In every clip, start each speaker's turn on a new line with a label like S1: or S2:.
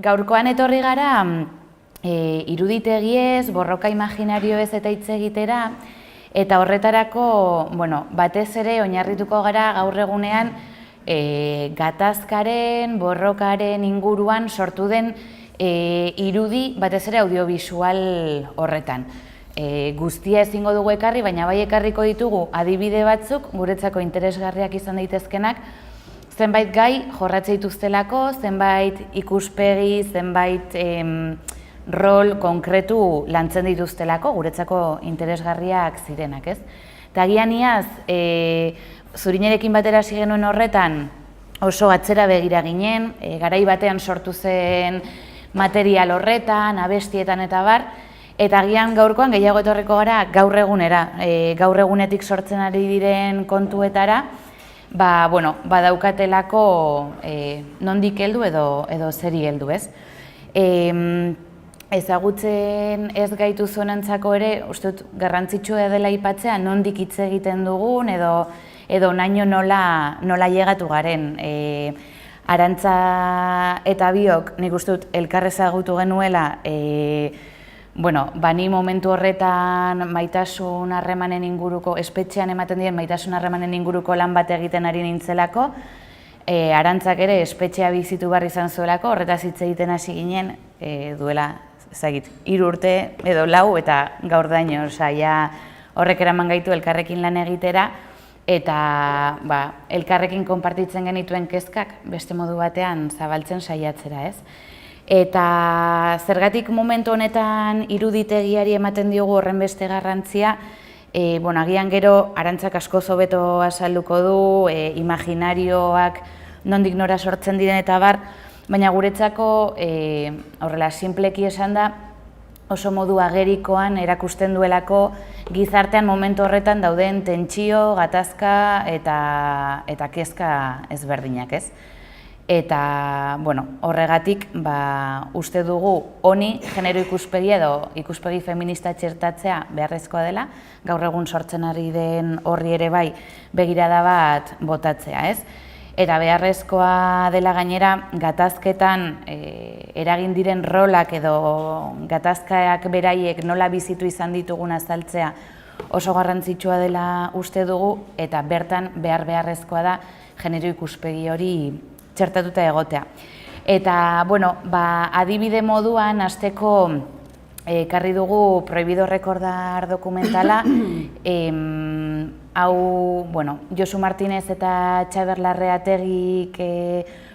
S1: Gaurkoan etorri gara iruditegiez, borroka imaginarioez eta hitz egitera, eta horretarako, batez ere oinarrituko gara gaur egunean gatazkaren, borrokaren inguruan sortu den irudi batez ere audiovisual horretan. Guztia ezingo dugu ekarri, baina bai ekarriko ditugu adibide batzuk, guretzako interesgarriak izan daitezkenak, zenbait gai jorratze dituztelako, zenbait ikuspegi, zenbait rol konkretu lantzen dituztelako, guretzako interesgarriak zirenak, ez? Eta agian iaz, Zurinerekin batera hasi genuen horretan oso atzera begira ginen, garai batean sortu zen material horretan, abestietan eta bar, eta agian gaurkoan gehiago etorriko gara gaur egunera, gaur egunetik sortzen ari diren kontuetara, badaukatelako nondik heldu edo zeri heldu, ez? Ezagutzen ez gaitu zuenentzako ere, uste dut garrantzitsua dela aipatzea nondik hitz egiten dugun edo naino nola llegatu garen. Arantza eta biok nik uste dut elkar ezagutu genuela, ni momentu horretan maitasun harremanen inguruko, espetxean ematen diren maitasun harremanen inguruko lan bat egiten ari nintzelako, Arantzak ere espetxea bizitu behar izan zuelako, horretaz hitz egiten hasi ginen duela, ezagit, 3 urte edo 4 eta gaur daino, horrek eraman gaitu elkarrekin lan egitera, eta elkarrekin konpartitzen genituen kezkak beste modu batean zabaltzen saiatzera, ez? Eta zergatik momentu honetan iruditegiari ematen diogu horren beste garrantzia, agian gero Arantzak askoz hobeto azalduko du, imaginarioak nondik nora sortzen diren eta bar, baina guretzako horrela sinpleki esan da oso modu agerikoan erakusten duelako gizartean momentu horretan dauden tentsio, gatazka eta kezka ezberdinak, ez? Eta, horregatik, uste dugu honi genero ikuspegi edo ikuspegi feminista txertatzea beharrezkoa dela, gaur egun sortzen ari den horri ere bai begirada bat botatzea, ez? Eta beharrezkoa dela gainera gatazketan eragin diren rolak edo gatazkak beraiek nola bizitu izan ditugun azaltzea oso garrantzitsua dela uste dugu, eta bertan beharrezkoa da genero ikuspegi hori txertatuta egotea. Eta, adibide moduan hasteko ekarri dugu Prohibido Recordar dokumentala, hau, Josu Martinez eta Txaber Larreategik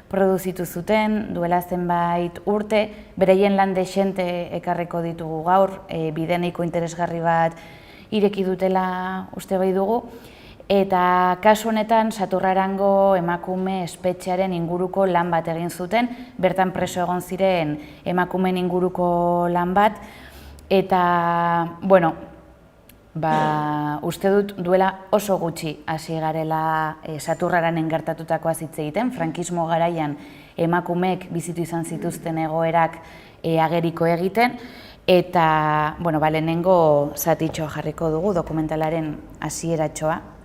S1: produzitu zuten, duela zenbait urte, bereien lan dexente ekarriko ditugu gaur, bideneiko interesgarri bat ireki dutela uste bai dugu, eta kasu honetan Saturrarango emakume espetxearen inguruko lan bat egin zuten, bertan preso egon ziren emakumeen inguruko lan bat, eta, uste dut duela oso gutxi hasi garela Saturraranen gertatutakoaz hitz egiten, frankismo garaian emakumeek bizitu izan zituzten egoerak ageriko egiten, eta, lehenengo zatitxoa jarriko dugu dokumentalaren hasieratxoa.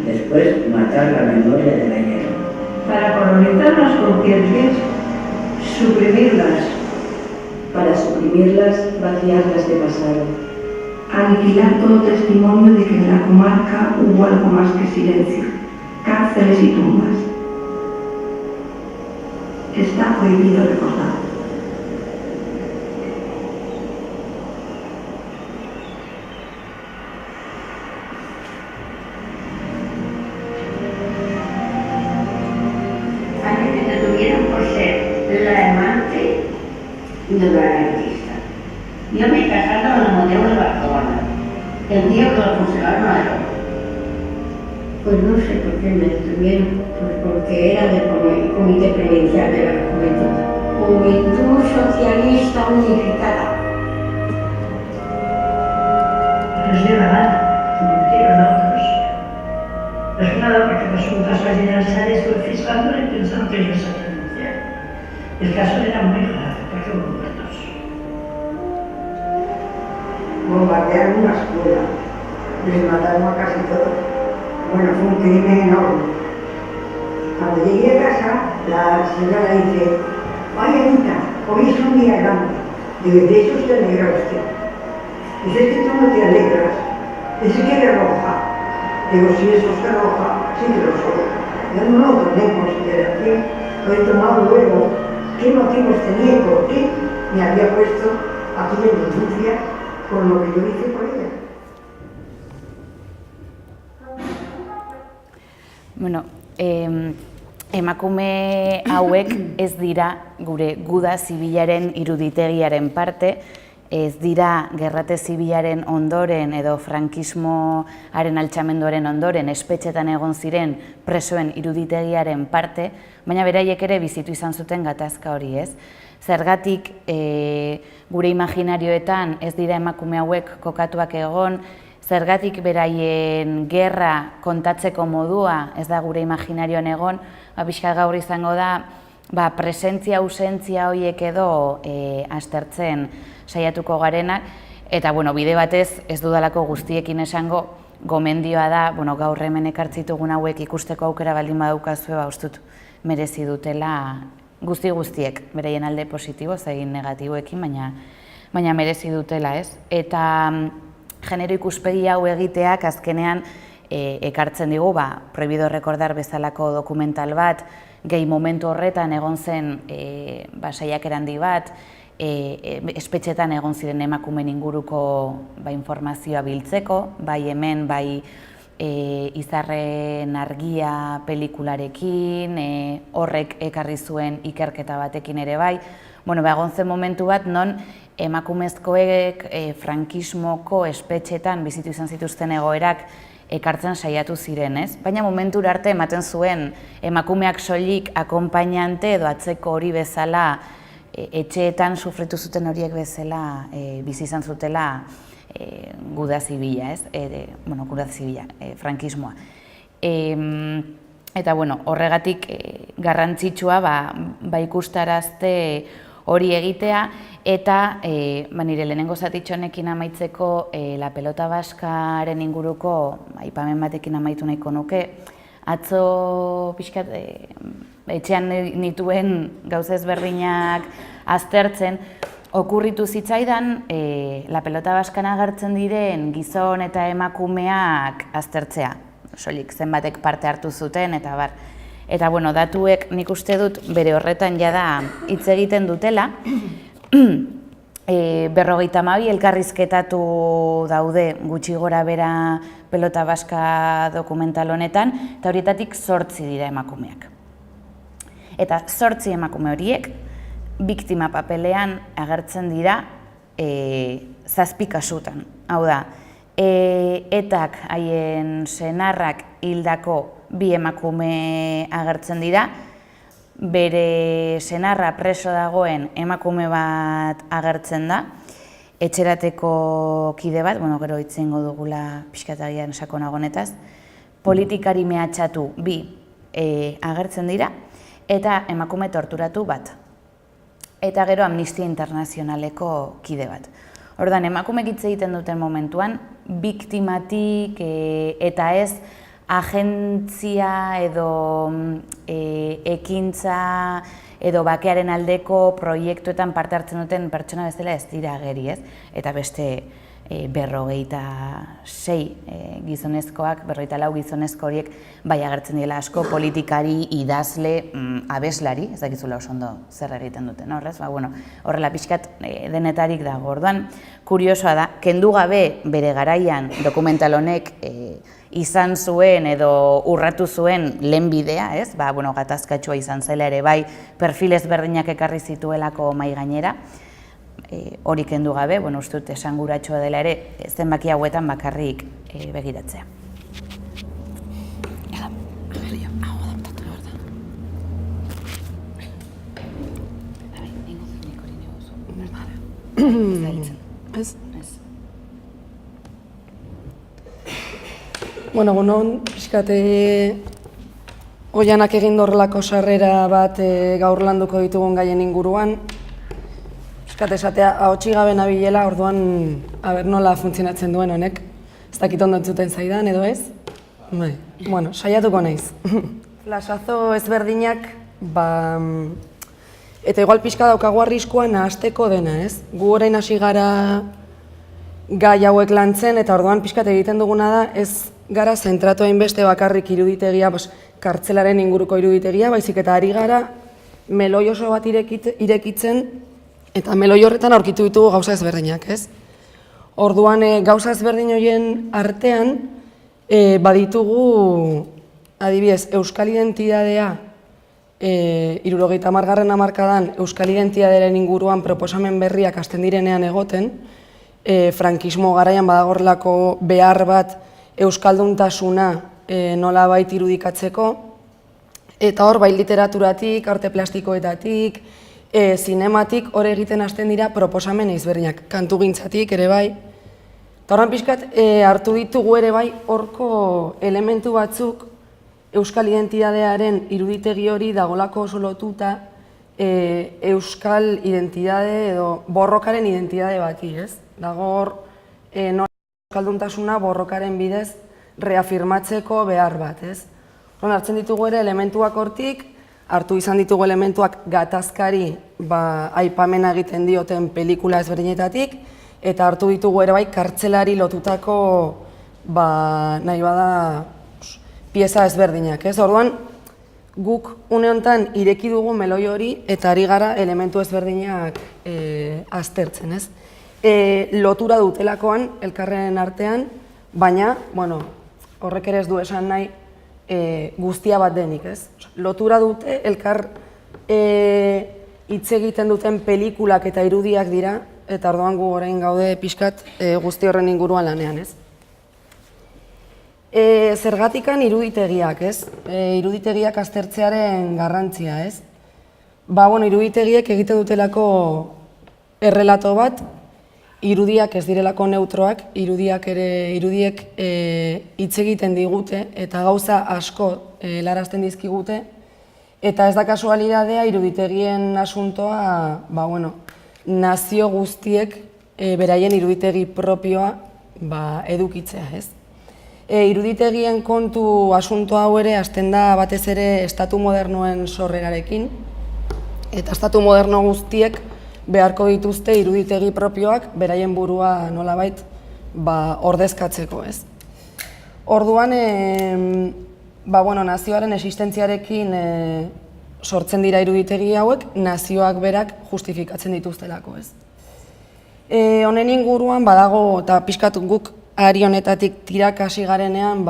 S2: Después, matar la memoria del ayer.
S3: Para colonizar las conciencias, suprimirlas.
S4: Para suprimirlas, vaciarlas de pasado.
S3: Aniquilar todo testimonio de que en la comarca hubo algo más que silencio, cárceles y tumbas. Está prohibido recordar.
S5: De la artista. Yo me he casado en el Museo de Barcelona, el día que lo fusilaron a él.
S4: Pues no sé por qué me detuvieron, porque era del Comité Provincial de la Juventud Socialista Unificada.
S3: No les diga nada, como hicieron a otros. No es nada porque los juntas allí
S5: eso no quería denunciar. El caso era muy grave, porque hubo muertos.
S6: Bombardearon una escuela, les mataron a casi todos. Bueno, fue un crimen enorme. Cuando llegué a casa, la señora dice: "Ay, Anita, hoy es un día grande". Digo: "De eso se alegra usted". Dice: "Es que tú no te alegras, es que eres roja". Digo: "Si eso se roja, sí que lo soy". Yo no lo tomé en consideración, lo he tomado luego. ¿Qué motivos tenía y por qué me había puesto aquí en denuncia por lo que yo hice por ella?
S1: Bueno, emakume hauek ez dira gure guda zibilaren iruditegiaren parte, ez dira gerrate zibilaren ondoren edo frankismoaren altxamenduaren ondoren espetxetan egon ziren presoen iruditegiaren parte, baina beraiek ere bizitu izan zuten gatazka hori, ez? Zergatik gure imaginarioetan ez dira emakume hauek kokatuak egon, zergatik beraien gerra kontatzeko modua ez da gure imaginarioan egon, pixkat gaur izango da presentzia, ausentzia horiek edo aztertzen saiatuko garenak, eta bide batez ez dudalako guztiekin esango, gomendioa da, gaur hemen ekartzitugun hauek ikusteko aukera baldin badaukazue, uste dut merezi dutela guztiek, beraien alde positibo, egin negatiboekin, baina merezi dutela, ez? Eta genero ikuspegi hau egiteak azkenean ekartzen digu, Prohibido Recordar bezalako dokumental bat, gehi momentu horretan egon zen saiakera handi bat, espetxetan egon ziren emakumeen inguruko informazioa biltzeko, bai hemen, bai Izarren Argia pelikularekin, horrek ekarri zuen ikerketa batekin ere bai. Egon zen momentu bat non emakumezkoek frankismoko espetxetan bizitu izan zituzten egoerak ekartzen saiatu ziren, ez? Baina momentura arte ematen zuen emakumeak soilik akonpainante edo atzeko hori bezala etxeetan sufritu zuten horiek bezala bizi izan zutela guda zibila, ez? Guda zibila, frankismoa. Eta horregatik garrantzitsua ikustarazte hori egitea, eta nire lehenengo zatitxo honekin amaitzeko La Pelota Baskaren inguruko aipamen batekin amaitu nahiko nuke. Atzo pixkat etxean nituen gauza ezberdinak aztertzen, okurritu zitzaidan La Pelota Baskan agertzen diren gizon eta emakumeak aztertzea. Soilik zenbatek parte hartu zuten eta bar. Eta datuek nik uste dut bere horretan jada hitz egiten dutela. 52 elkarrizketatu daude gutxi gora bera Pelota Baska dokumental honetan, eta horietatik 8 dira emakumeak. Eta 8 emakume horiek biktima papelean agertzen dira 7 kasutan. Hau da, etak haien senarrak hildako 2 emakume agertzen dira, bere senarra preso dagoen emakume bat agertzen da, etxerateko kide bat, gero itzengo dugula pixkatagian sakonago honetaz, politikari mehatxatu 2 agertzen dira, eta emakume torturatu bat. Eta gero Amnistia Internazionaleko kide bat. Orduan, emakumek hitz egiten duten momentuan, biktimatik eta ez agentzia edo ekintza edo bakearen aldeko proiektuetan parte hartzen duten pertsona bezala ez dira ageri, ez? Eta beste 56 gizonezkoak, 54 gizonezko horiek bai agertzen dira asko, politikari, idazle, abeslari, ez dakizula oso ondo zer egiten duten, horrez? Horrela pixkat denetarik dago. Orduan, kuriosoa da, kendu gabe bere garaian dokumental honek izan zuen edo urratu zuen lehen bidea, ez? Gatazkatsua izan zela ere bai, perfil ezberdinak ekarri zituelako mahai gainera, hori kendu gabe, uste dut esanguratsua dela ere, zenbaki hauetan bakarrik begiratzea.
S7: Egunon, pixkate Oianak egin horrelako sarrera bat gaur landuko ditugun gaien inguruan. Piskat esatea, ahotsi gabe nabilela, orduan nola funtzionatzen duen honek. Ez dakit ondo entzuten zaidan, edo ez? Bai, bueno, saiatuko naiz. Flashazo ezberdinak, eta igual pixka daukagu arriskua nahasteko dena, ez? Gu orain hasi gara gai hauek lantzen, eta orduan pixkat egiten duguna da, ez gara zentratu hainbeste bakarrik iruditegia, kartzelaren inguruko iruditegia, baizik eta ari gara meloi oso bat irekitzen, eta meloi horretan aurkitu ditugu gauza ezberdinak, ez? Orduan, gauza ezberdin horien artean, baditugu, adibidez, euskal identidadea, 70. hamarkadan euskal identidadearen inguruan proposamen berriak hasten direnean egoten, frankismo garaian badagorlako behar bat euskalduntasuna nolabait irudikatzeko, eta hor, bai literaturatik, arte plastikoetatik, zinematik, hor egiten hasten dira proposamen ezberdinak, kantugintzatik ere bai. Eta horren pixkat, hartu ditugu ere bai, horko elementu batzuk euskal identidadearen iruditegi hori dagolako oso lotuta euskal identidade edo borrokaren identidade bati, ez? Dago hor, euskalduntasuna borrokaren bidez reafirmatzeko behar bat, ez? Hartzen ditugu ere elementuak hortik, hartu izan ditugu elementuak gatazkari aipamena egiten dioten pelikula ezberdinetatik, eta hartu ditugu ere bai kartzelari lotutako nahi bada pieza ezberdinak, ez? Orduan, guk une honetan ireki dugu meloi hori eta ari gara elementu ezberdinak aztertzen, ez? Lotura dutelakoan elkarren artean, baina, horrek ere ez du esan nahi guztia bat denik, ez? Lotura dute elkar hitz egiten duten pelikulak eta irudiak dira, eta orduan gu orain gaude pixkat guzti horren inguruan lanean, ez? Zergatikan iruditegiak, ez? Iruditegiak aztertzearen garrantzia, ez? Iruditegiek egiten dutelako errelato bat, irudiak ez direlako neutroak, irudiek hitz egiten digute eta gauza asko helarazten dizkigute, eta ez da kasualidadea iruditegien asuntoa, nazio guztiek beraien iruditegi propioa edukitzea, ez? Iruditegien kontu asunto hau ere hasten da batez ere estatu modernoen sorrerarekin, eta estatu moderno guztiek beharko dituzte iruditegi propioak beraien burua nolabait ordezkatzeko, ez? Orduan, nazioaren existentziarekin sortzen dira iruditegi hauek, nazioak berak justifikatzen dituztelako, ez? Honen inguruan badago, eta pixkat guk ari honetatik tirakasi garenean,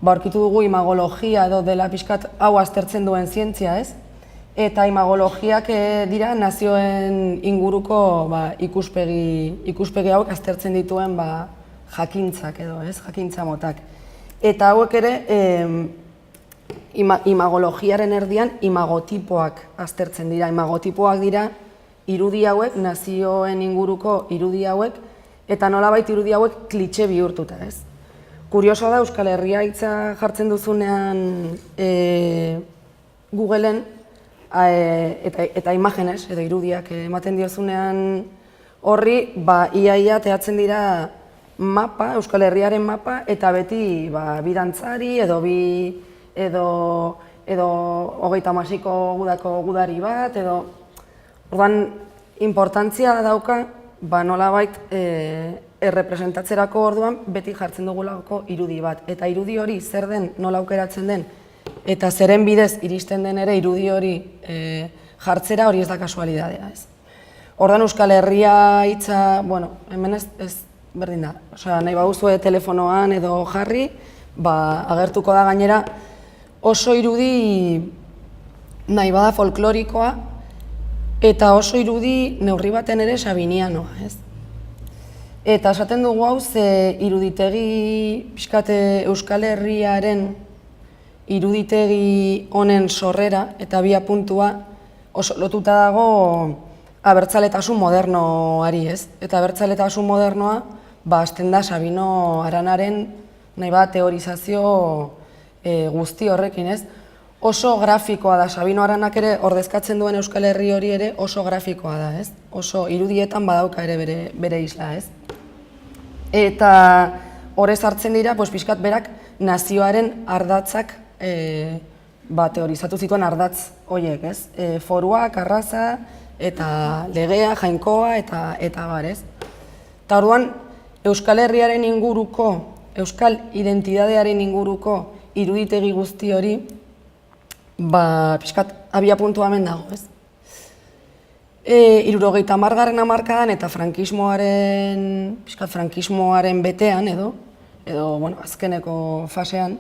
S7: aurkitu dugu imagologia edo dela pixkat hau aztertzen duen zientzia, ez? Eta imagologiak dira nazioen inguruko ikuspegi hauek aztertzen dituen jakintzak edo, ez? Jakintza motak. Eta hauek ere imagologiaren erdian imagotipoak aztertzen dira. Imagotipoak dira irudi hauek, nazioen inguruko irudi hauek, eta nolabait irudi hauek klitxe bihurtuta, ez? Kuriosoa da, Euskal Herria hitza jartzen duzunean Googleen, eta imagenes, edo irudiak ematen diozunean horri, ia teatzen dira mapa, Euskal Herriaren mapa, eta beti bi dantzari, edo 36ko gudako gudari bat, edo orduan importantzia dauka, nolabait errepresentatzerako orduan beti jartzen dugulako irudi bat. Eta irudi hori zer den, nola aukeratzen den, eta zeren bidez iristen den ere irudi hori jartzera hori ez da kasualidadea, ez? Orduan Euskal Herria hitza, hemen ez berdin da. Nahi baduzue telefonoan edo jarri, agertuko da gainera oso irudi nahi bada folklorikoa, eta oso irudi neurri baten ere sabinianoa, ez? Eta esaten dugu hau, iruditegi pixkate Euskal Herriaren iruditegi honen sorrera eta abiapuntua oso lotuta dago abertzaletasun modernoari, ez? Eta abertzaletasun modernoa hasten da Sabino Aranaren nahi bat teorizazio guzti horrekin, ez? oso grafikoa da, Sabino Aranak ere ordezkatzen duen Euskal Herri hori ere oso grafikoa da, ez? Oso irudietan badauka ere bere isla, ez? Eta horrez hartzen dira, pixkat berak nazioaren ardatzak teorizatu zituen ardatz horiek, ez? Foruak, arraza, eta legea, jainkoa, eta bar, ez? Eta orduan, Euskal Herriaren inguruko, Euskal identidadearen inguruko iruditegi guzti hori, pixkat abia puntu hemen dago, ez? 70. hamarkadan eta frankismoaren betean edo, azkeneko fasean,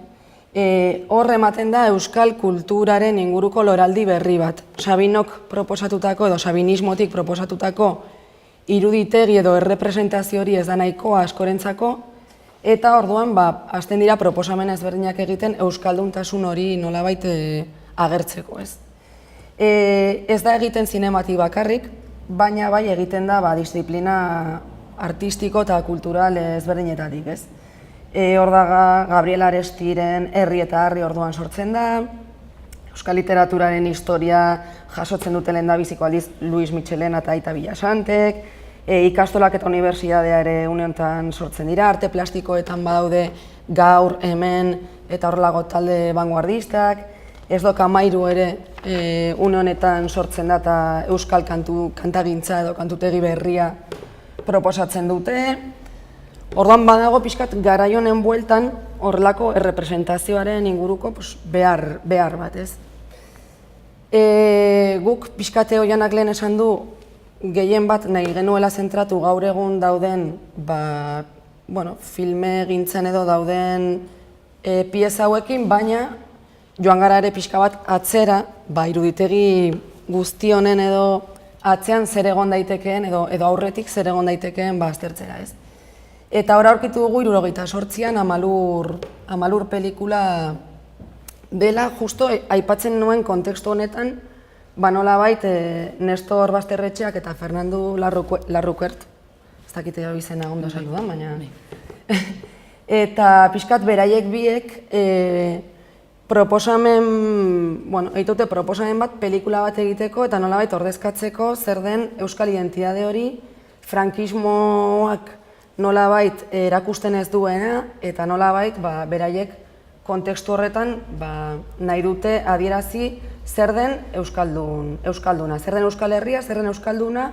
S7: hor ematen da euskal kulturaren inguruko loraldi berri bat. Sabinok proposatutako edo sabinismotik proposatutako iruditegi edo errepresentazio hori ez da nahikoa askorentzako, eta orduan hasten dira proposamen ezberdinak egiten euskalduntasun hori nolabait agertzeko, ez? Ez da egiten zinematik bakarrik, baina bai egiten da disiplina artistiko eta kultural ezberdinetatik, ez? Hor da Gabriel Arestiren Herri eta Harri orduan sortzen da, euskal literaturaren historia jasotzen dute lehendabiziko aldiz Luis Michelena eta Aita Villasantek, ikastolak eta unibertsitatea ere une honetan sortzen dira, arte plastikoetan badaude Gaur, Hemen eta horrelago talde vanguardistak, Ez doka Mairu ere une honetan sortzen da eta euskal kantagintza edo kantutegi berria proposatzen dute. Orduan badago pixkat garai honen bueltan horrelako errepresentazioaren inguruko behar bat, ez? Guk pixkate Oianak lehen esan du gehien bat nahi genuela zentratu gaur egun dauden filme gintzen edo dauden pieza hauekin, baina joan gara ere pixka bat atzera, iruditegi guzti honen edo atzean zer egon daitekeen edo aurretik zer egon daitekeen aztertzera, ez? Eta hor aurkitu dugu 78an Amalur pelikula dela, justo aipatzen nuen kontekstu honetan, nolabait Nestor Basterretxeak eta Fernando Larroquert, ez dakite jau izena ondo saludan, baina... Eta pixkat beraiek biek proposamen bat pelikula bat egiteko eta nolabait ordezkatzeko zer den euskal identitate hori, frankismoak nolabait erakusten ez duena eta nolabait beraiek kontekstu horretan nahi dute adierazi zer den euskalduna, zer den Euskal Herria, zer den euskalduna,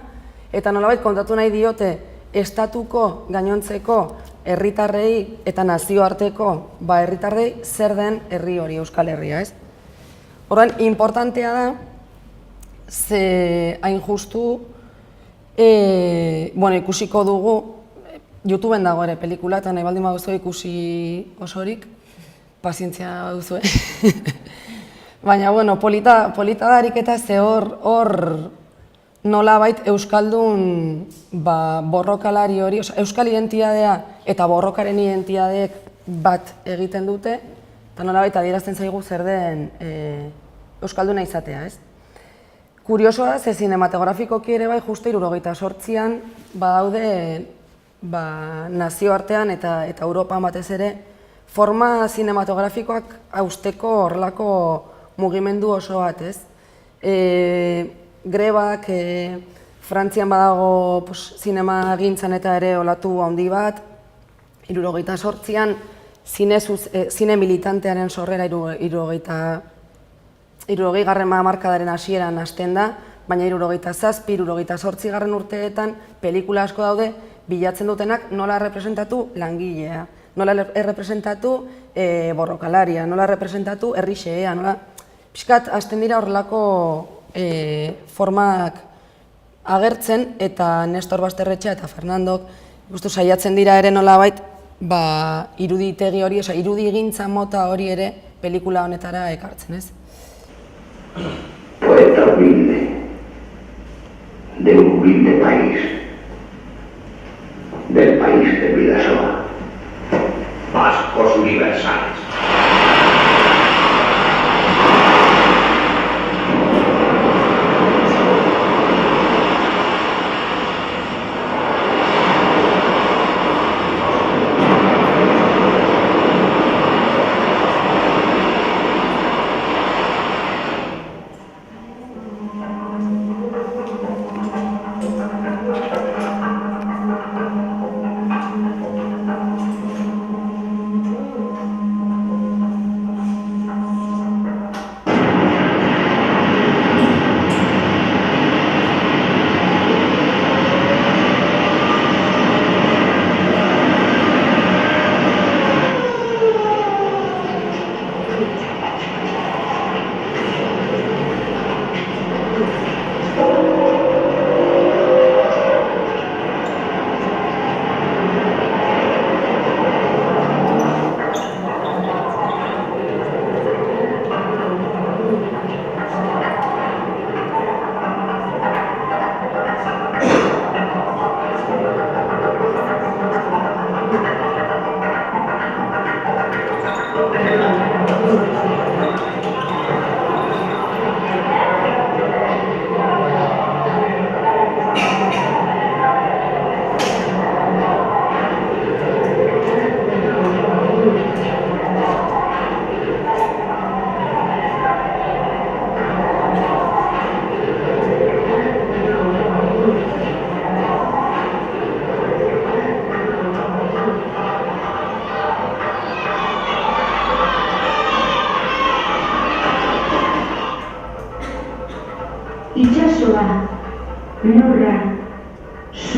S7: eta nolabait kontatu nahi diote estatuko gainontzeko herritarrei eta nazioarteko herritarrei zer den herri hori Euskal Herria, ez? Horren, importantea da, ze hain justu, ikusiko dugu, YouTubeen dago ere pelikula, eta nahi baldin baduzu ikusi osorik, pazientzia baduzu, Baina, polita darik eta ze hor nolabait euskaldun borrokalari hori, euskal identitatea eta borrokaren identitateek bat egiten dute, eta nolabait adierazten zaigu zer den euskalduna izatea, ez? Kuriosoa da, ze zinematografikoki ere bai, justu 78an badaude nazioartean eta Europan batez ere, forma zinematografikoak hausteko horrelako mugimendu oso bat, ez? Grebak, Frantzian badago zinema gintzan eta ere olatu handi bat, 78an zine militantearen sorrera 60. hamarkadaren hasieran hasten da, baina 77, 78 urteetan pelikula asko daude bilatzen dutenak nola errepresentatu langilea, nola errepresentatu borrokalaria, nola errepresentatu herrixea, nola... Piskat, hasten dira horrelako formak agertzen eta Nestor Basterretxea eta Fernandok saiatzen dira ere nolabait iruditegi hori, irudigintza mota hori ere pelikula honetara ekartzen, ez?
S2: Poeta humilde, de un humilde país, del país de Vidasoa. Vascos universales.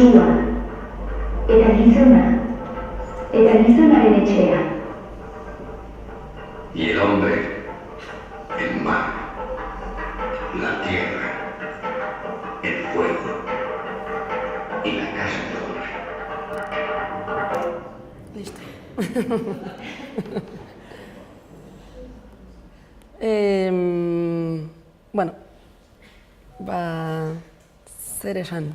S3: sua, eta gizonaren etxea.
S2: Y el hombre, el mar, la tierra, el fuego y la casa del hombre.
S7: Listo. Bueno, zer esan.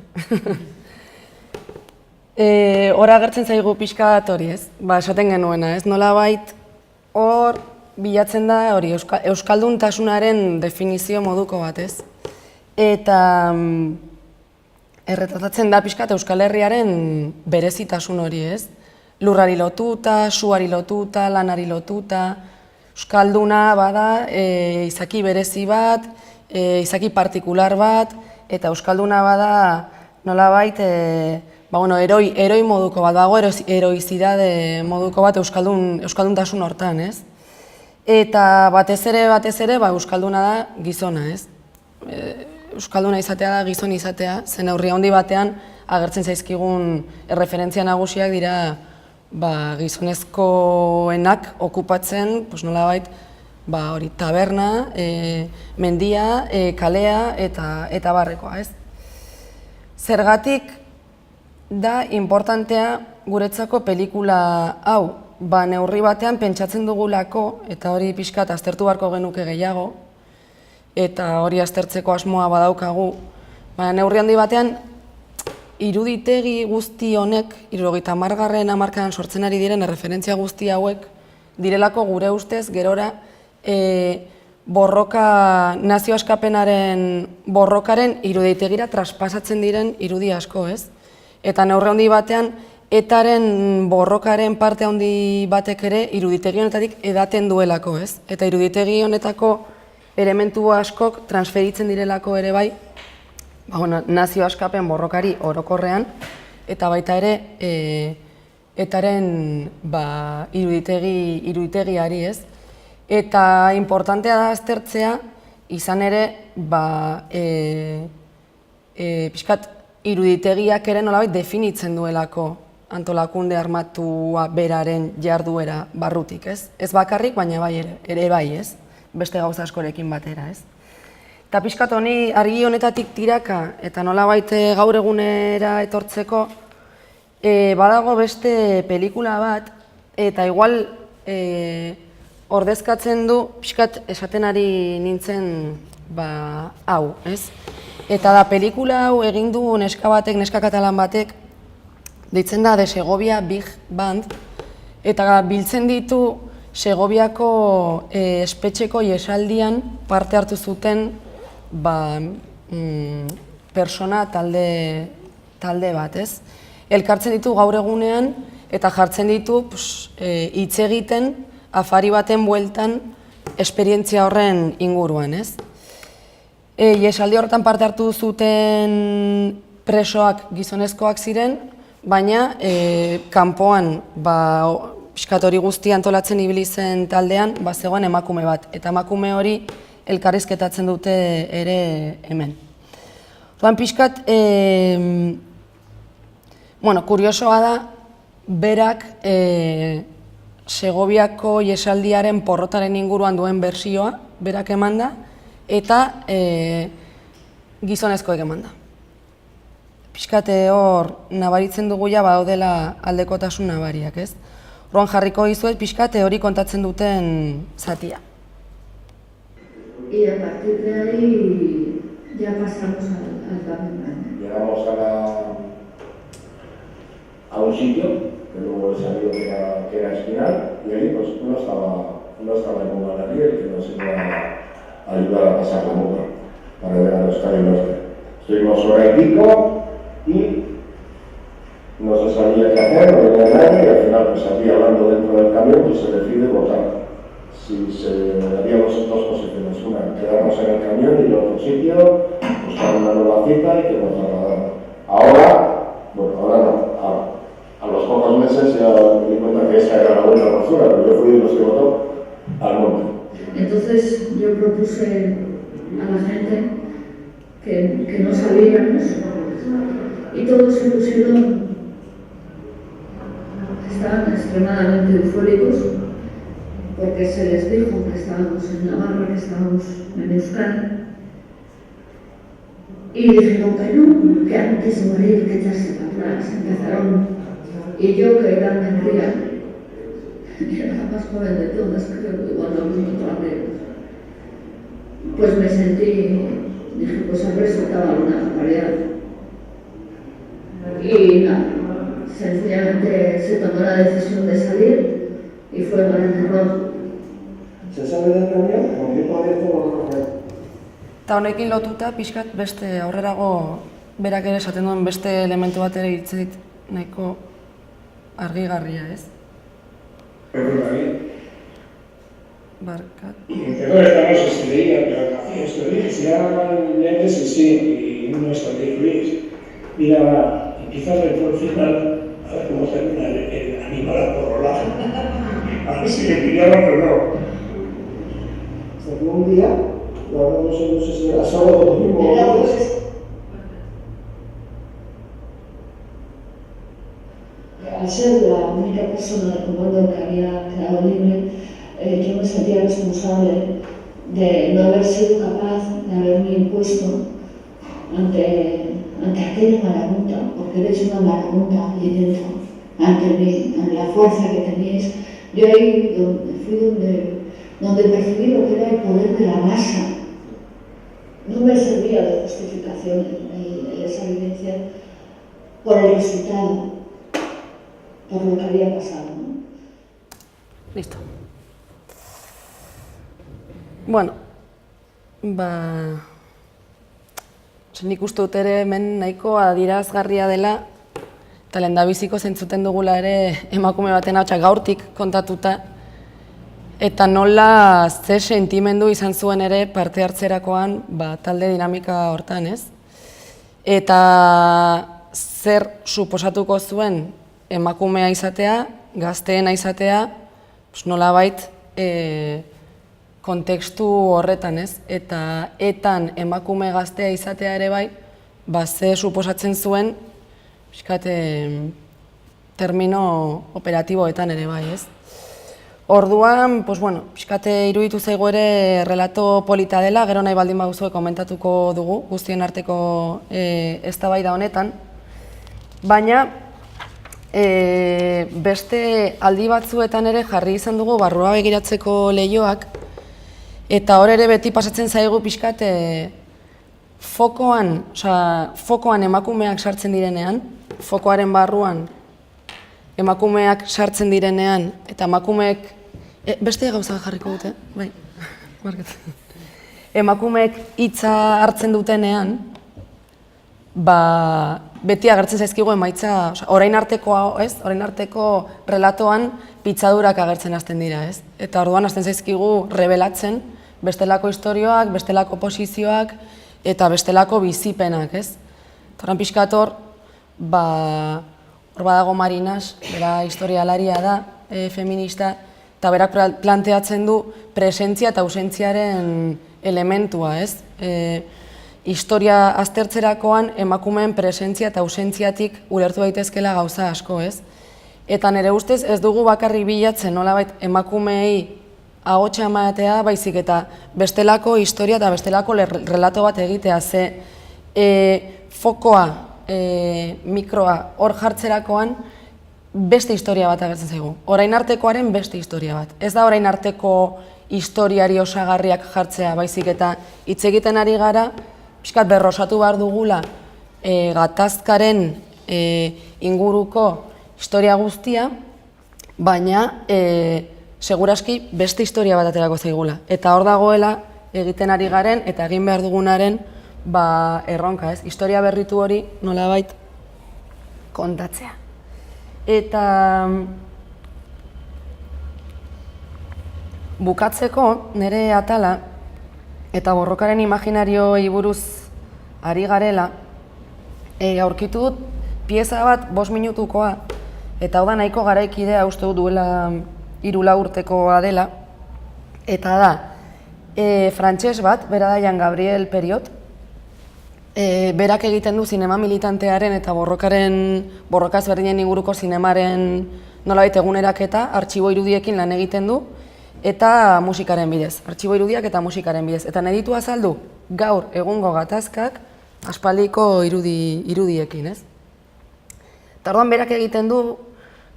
S7: Hor agertzen zaigu pixka bat hori, ez? Esaten genuena, ez? Nolabait hor bilatzen da hori euskalduntasunaren definizio moduko bat, ez? Eta erretratatzen da pixka Euskal Herriaren berezitasun hori, ez? Lurrari lotuta, suari lotuta, lanari lotuta, euskalduna bada izaki berezi bat, izaki partikular bat, eta euskalduna bada nolabait heroi moduko bat, dago heroizidade moduko bat euskalduntasun hortan, ez? Eta batez ere euskalduna da gizona, ez? Euskalduna izatea da gizon izatea, zen neurri handi batean agertzen zaizkigun erreferentzia nagusiak dira gizonezkoenak okupatzen, nolabait, hori taberna, mendia, kalea eta barrekoa, ez? Zergatik da importantea guretzako pelikula hau, neurri batean pentsatzen dugulako, eta hori pixkat aztertu beharko genuke gehiago, eta hori aztertzeko asmoa badaukagu, neurri handi batean iruditegi guzti honek, 70. hamarkadan sortzen ari diren erreferentzia guzti hauek, direlako gure ustez gerora nazio askapenaren borrokaren iruditegira traspasatzen diren irudi asko, ez? Eta neurri handi batean, etaren borrokaren parte handi batek ere iruditegi honetatik edaten duelako, ez? Eta iruditegi honetako elementu askok transferitzen direlako ere bai, nazio askapen borrokari orokorrean, eta baita ere etaren iruditegiari, ez? Eta importantea da aztertzea, izan ere, pixkat iruditegiak ere nolabait definitzen duelako antolakunde armatua beraren jarduera barrutik, ez? Ez bakarrik, baina ere bai, ez? Beste gauza askorekin batera, ez? Eta pixkat honi argi honetatik tiraka eta nolabait gaur egunera etortzeko badago beste pelikula bat eta igual ordezkatzen du pixkat esaten ari nintzen hau, ez? Eta da pelikula hau egin du neska katalan batek, deitzen da De Segovia Big Band, eta biltzen ditu Segoviako espetxeko ihesaldian parte hartu zuten persona talde bat, ez? Elkartzen ditu gaur egunean eta jartzen ditu hitz egiten afari baten bueltan esperientzia horren inguruan, ez? Ihesaldi horretan parte hartu zuten presoak gizonezkoak ziren, baina kanpoan pixkat hori guztia antolatzen ibili zen taldean zegoen emakume bat, eta emakume hori elkarrizketatzen dute ere hemen. Orduan pixkat, kuriosoa da, berak Segoviako ihesaldiaren porrotaren inguruan duen bertsioa, berak emanda, eta gizonezkoek emanda. Pixkat hor nabaritzen dugu ja badaudela aldekotasun nabariak, ez? Orduan jarriko dizuet pixkat hori kontatzen duten zatia.
S4: Y a partir de ahí ya pasamos al Taberna.
S8: Llegamos a un sitio, que luego he sabido que era Espinal, y ahí pues no estaba el mundo nadie, el que nos iba a ayudar a pasar la moto para llegar a Euskadi Norte. Estuvimos hora y pico y no se sabía qué hacer, no venía nadie, y al final pues aquí hablando dentro del camión pues se decide votar. Habíamos dos posiciones, una, quedarnos en el camión y ir a otro sitio, buscar una nueva cita y que nos trasladaran. Ahora no, a los pocos meses ya me di cuenta que esa era la buena postura, pero yo fui de los que votó al monte.
S4: Entonces yo propuse a la gente que no saliéramos y
S9: y todos se pusieron, estaban extremadamente eufóricos porque se les dijo que estábamos en Navarra, que estábamos en Euskadi, y dijeron que no, que antes de morir que echarse para atrás. Empezaron, y yo que era una cría, era la más joven de todas, creo que cuando nos encontramos, pues me sentí, dije, pues habré soltado alguna barbaridad. Y nada, sencillamente se tomó la decisión de salir y fue un gran error.
S6: Se sabe del camión, ¿con qué podría recorrer?
S7: Eta honekin lotuta, pixkat beste aurrerago berak ere esaten duen beste elementu bat ere hitz dit nahiko argigarria, ez? Barkat.
S8: Pero esta noche se leía, pero esto dije, si eran lentes sí, y no está bien feliz. Mira, empieza a ver por el final, a ver cómo termina el animal a porrolar. A ver si le pillaba o no.
S6: O sea, que un día, no sé si era sábado o domingo.
S9: Al ser la única persona del comando que había quedado libre, yo me sentía responsable de no haber sido capaz de haberme impuesto ante aquella marabunta, porque eres una marabunta ahí dentro, ante la fuerza que tenéis. Yo ahí fui donde percibí lo que era el poder de la masa. No me servía de justificación esa vivencia por el resultado, por lo que había pasado, ¿no?
S7: Listo. Bueno, nik uste dut ere hemen nahiko adierazgarria dela, eta lehendabiziko zentzuten dugula ere emakume baten ahotsa gaurtik kontatuta, eta nola ze sentimendu izan zuen ere parte hartzerakoan talde dinamika hortan, ez? Eta zer suposatuko zuen emakumea izatea, gazteena izatea, nolabait kontekstu horretan, ez? Eta etan emakume gaztea izatea ere bai, ze suposatzen zuen, termino operatiboetan ere bai, ez? Orduan, iruditu zaigu ere relato polita dela, gero nahi baldin baduzue komentatuko dugu, guztien arteko eztabaida honetan, baina beste aldi batzuetan ere jarri izan dugu barrua begiratzeko lehioak, eta hor ere beti pasatzen zaigu pixkat fokoan emakumeak sartzen direnean, fokoaren barruan emakumeak sartzen direnean, eta emakumeek, beste gauza jarriko dute, bai, markatzen. Emakumeek hitza hartzen dutenean, beti agertzen zaizkigu emaitza, orain arteko relatoan pitzadurak agertzen hasten dira, ez? Eta orduan hasten zaizkigu rebelatzen bestelako istorioak, bestelako posizioak eta bestelako bizipenak, ez? Torran pixkat hor badago Marinas, bera historialaria da, feminista, eta berak planteatzen du presentzia eta ausentziaren elementua, ez? Historia aztertzerakoan emakumeen presentzia eta ausentziatik ulertu daitezkela gauza asko, ez? Eta nire ustez ez dugu bakarrik bilatzen nolabait emakumeei ahotsa ematea, baizik eta bestelako historia eta bestelako relato bat egitea, ze fokoa, mikroa hor jartzerakoan beste historia bat agertzen zaigu. Orain artekoaren beste historia bat. Ez da orain arteko historiari osagarriak jartzea, baizik eta hitz egiten ari gara, pixkat berrosatu behar dugula gatazkaren inguruko historia guztia, baina seguraski beste historia bat aterako zaigula. Eta hor dagoela egiten ari garen eta egin behar dugunaren erronka, ez? Historia berritu hori nolabait kontatzea. Eta bukatzeko nire atala eta borrokaren imaginarioei buruz ari garela, aurkitu dut pieza bat 5 minutukoa, eta hau da nahiko garaikidea uste dut duela 3-4 urtekoa dela, eta da frantses bat, bera da Jean Gabriel Periot, berak egiten du zinema militantearen eta borrokaz berdinen inguruko zinemaren nolabait eguneraketa artxibo irudiekin lan egiten du eta musikaren bidez, artxibo irudiak eta musikaren bidez. Eta nahi ditu azaldu gaur egungo gatazkak aspaldiko irudiekin, ez? Eta orduan berak egiten du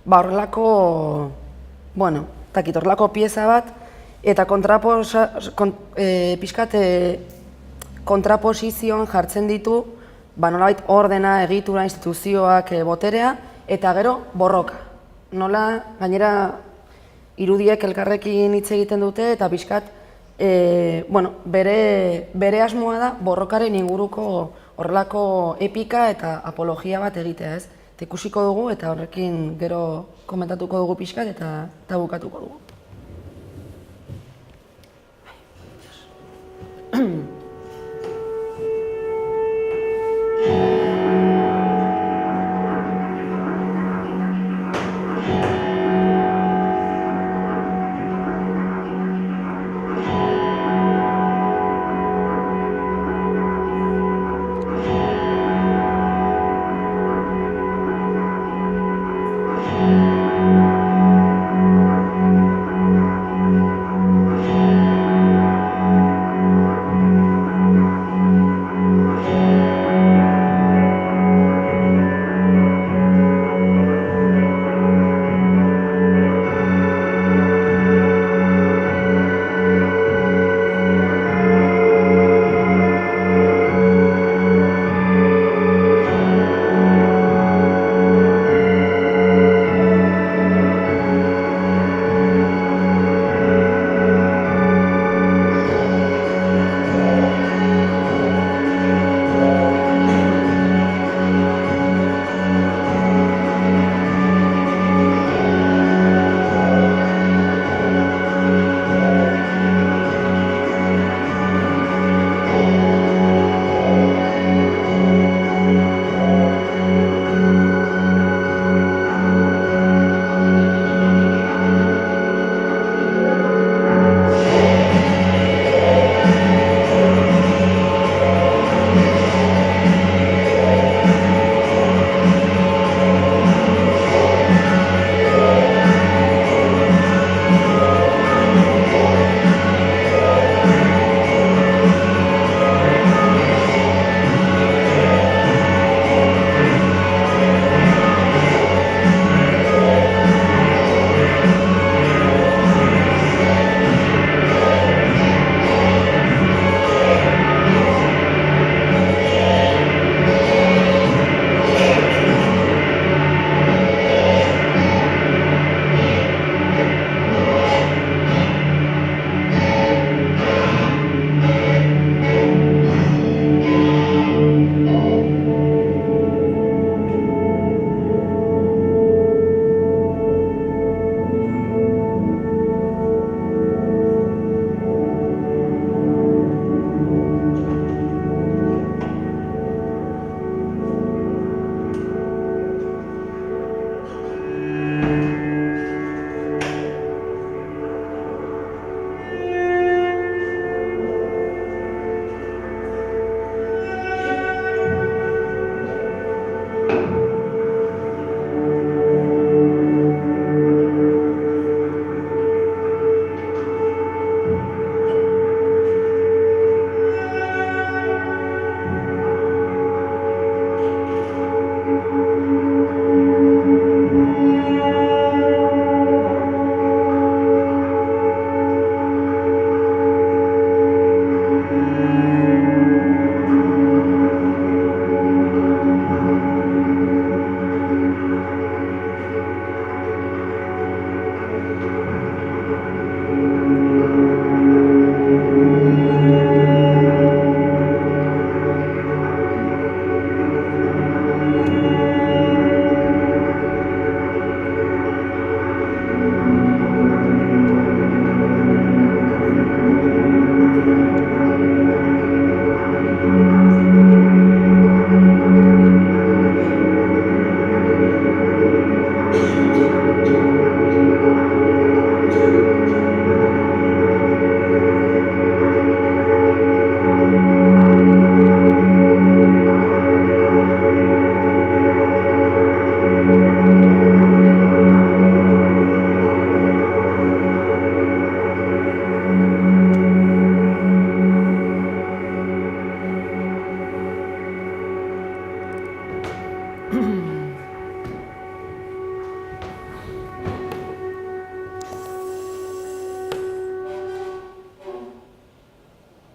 S7: horrelako, horrelako pieza bat eta pixkat kontraposizioan jartzen ditu nolabait ordena, egitura, instituzioak, boterea eta gero borroka. Nola, gainera, irudiek elkarrekin hitz egiten dute eta pixkat, bere asmoa da borrokaren inguruko horrelako epika eta apologia bat egitea, ez? Eta ikusiko dugu eta horrekin gero komentatuko dugu pixkat eta bukatuko dugu.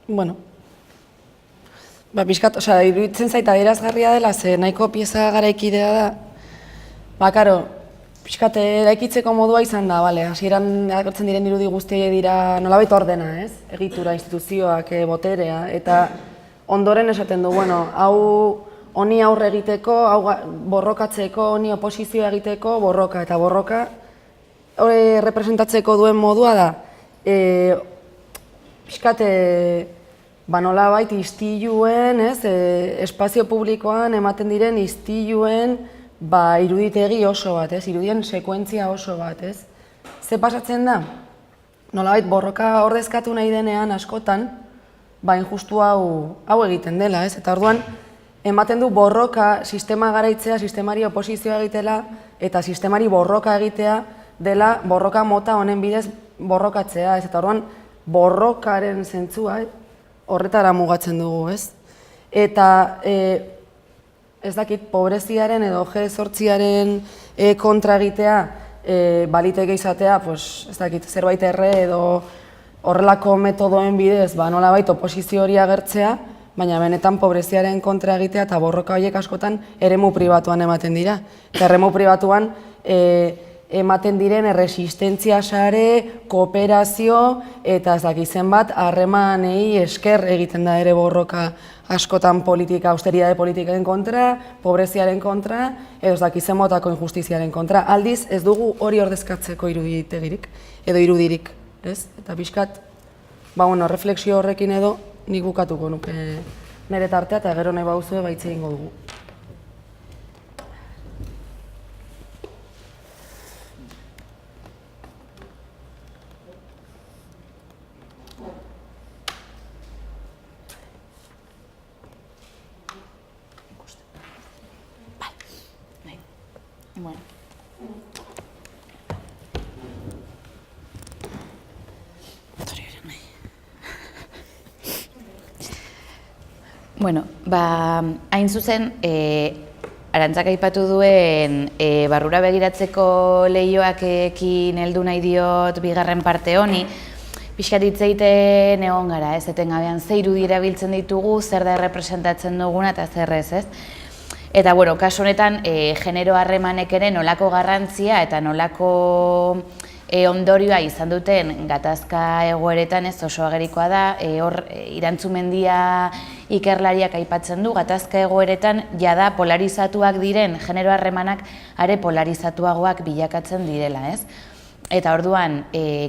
S7: Bueno, pixkat, iruditzen zait adierazgarria dela, ze nahiko pieza garaikidea da. Karo, pixkat eraikitzeko modua izan da, hasieran agertzen diren irudi guztiei dira nolabait ordena, ez? Egitura, instituzioak, boterea, eta ondoren esaten du, hau honi aurre egiteko, hau borrokatzeko, honi oposizioa egiteko, borroka, eta borroka representatzeko duen modua da, pixkat, nolabait istiluen, espazio publikoan ematen diren istiluen iruditegi oso bat, irudien sekuentzia oso bat, Ze pasatzen da? Nolabait borroka ordezkatu nahi denean askotan, injustu hau egiten dela, eta orduan ematen du borroka sistema garaitzea, sistemari oposizioa egitela, eta sistemari borroka egitea dela borroka mota honen bidez borrokatzea, eta orduan borrokaren zentzua horretara mugatzen dugu, Eta ez dakit, pobreziaren edo G8aren kontra egitea, baliteke izatea, ez dakit, zerbait erre edo horrelako metodoen bidez, nolabait oposizio hori agertzea, baina benetan pobreziaren kontra egitea eta borroka horiek askotan eremu pribatuan ematen dira. Eta eremu pribatuan ematen diren erresistentzia sare, kooperazio eta ez dakit zenbat harremanei esker egiten da ere borroka askotan politika, austeridade politiken kontra, pobreziaren kontra, edo ez dakit zenbatako injustiziaren kontra. Aldiz ez dugu hori ordezkatzeko iruditegirik, edo irudirik, Eta pixkat, refleksio horrekin edo nik bukatuko nuke nire tartea eta gero nahi bauzue baitze egingo dugu.
S1: Hain zuzen, Arantzak aipatu duen barrura begiratzeko lehioakekin heldu nahi diot bigarren parte honi, pixkat hitz egiten egon gara, etengabean ze irudi erabiltzen ditugu, zer da errepresentatzen duguna eta zer ez. Eta, kasu honetan, genero harremanek ere nolako garrantzia eta nolako ondorioa izan duten gatazka egoeretan oso agerikoa da, hor Irantzumendia ikerlariak aipatzen du, gatazka egoeretan jada polarizatuak diren genero harremanak are polarizatuagoak bilakatzen direla, Eta orduan,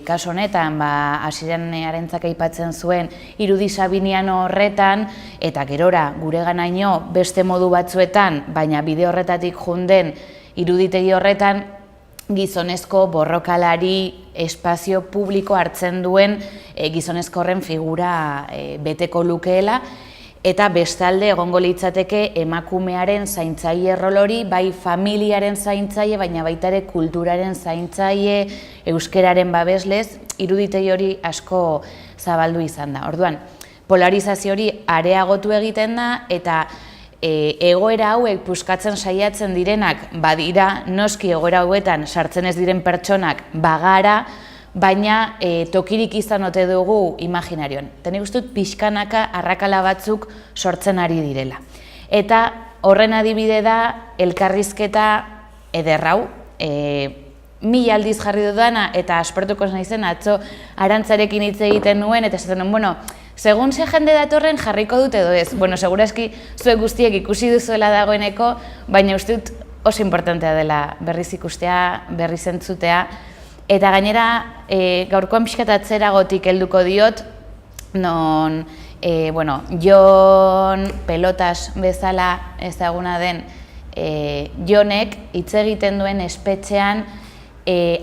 S1: kasu honetan, hasieran Arantzak aipatzen zuen irudi sabiniano horretan, eta gerora gureganaino beste modu batzuetan, baina bide horretatik junden iruditegi horretan, gizonezko borrokalari espazio publiko hartzen duen gizonezko horren figura beteko lukeela, eta bestalde egongo litzateke emakumearen zaintzaile rol hori, bai familiaren zaintzaile, baina baita ere kulturaren zaintzaile, euskeraren babeslez, iruditegi hori asko zabaldu izan da. Orduan, polarizazio hori areagotu egiten da, eta egoera hauek puskatzen saiatzen direnak badira, noski egoera hauetan sartzen ez diren pertsonak bagara, baina tokirik izan ote dugu imaginarioan. Nik uste dut pixkanaka arrakala batzuk sortzen ari direla. Eta horren adibide da elkarrizketa ederrau, 1000 aldiz jarri dudana eta aspertuko naizen atzo Arantzarekin hitz egiten nuen, eta esaten nuen, segun ze jende datorren jarriko dut edo ez. Segurazki zuek guztiek ikusi duzuela dagoeneko, baina uste dut oso importantea dela berriz ikustea, berriz entzutea. Eta gainera, gaurkoan pixkat atzeragotik helduko diot, non Jon Pelotas bezala ezaguna den Jonek hitz egiten duen espetxean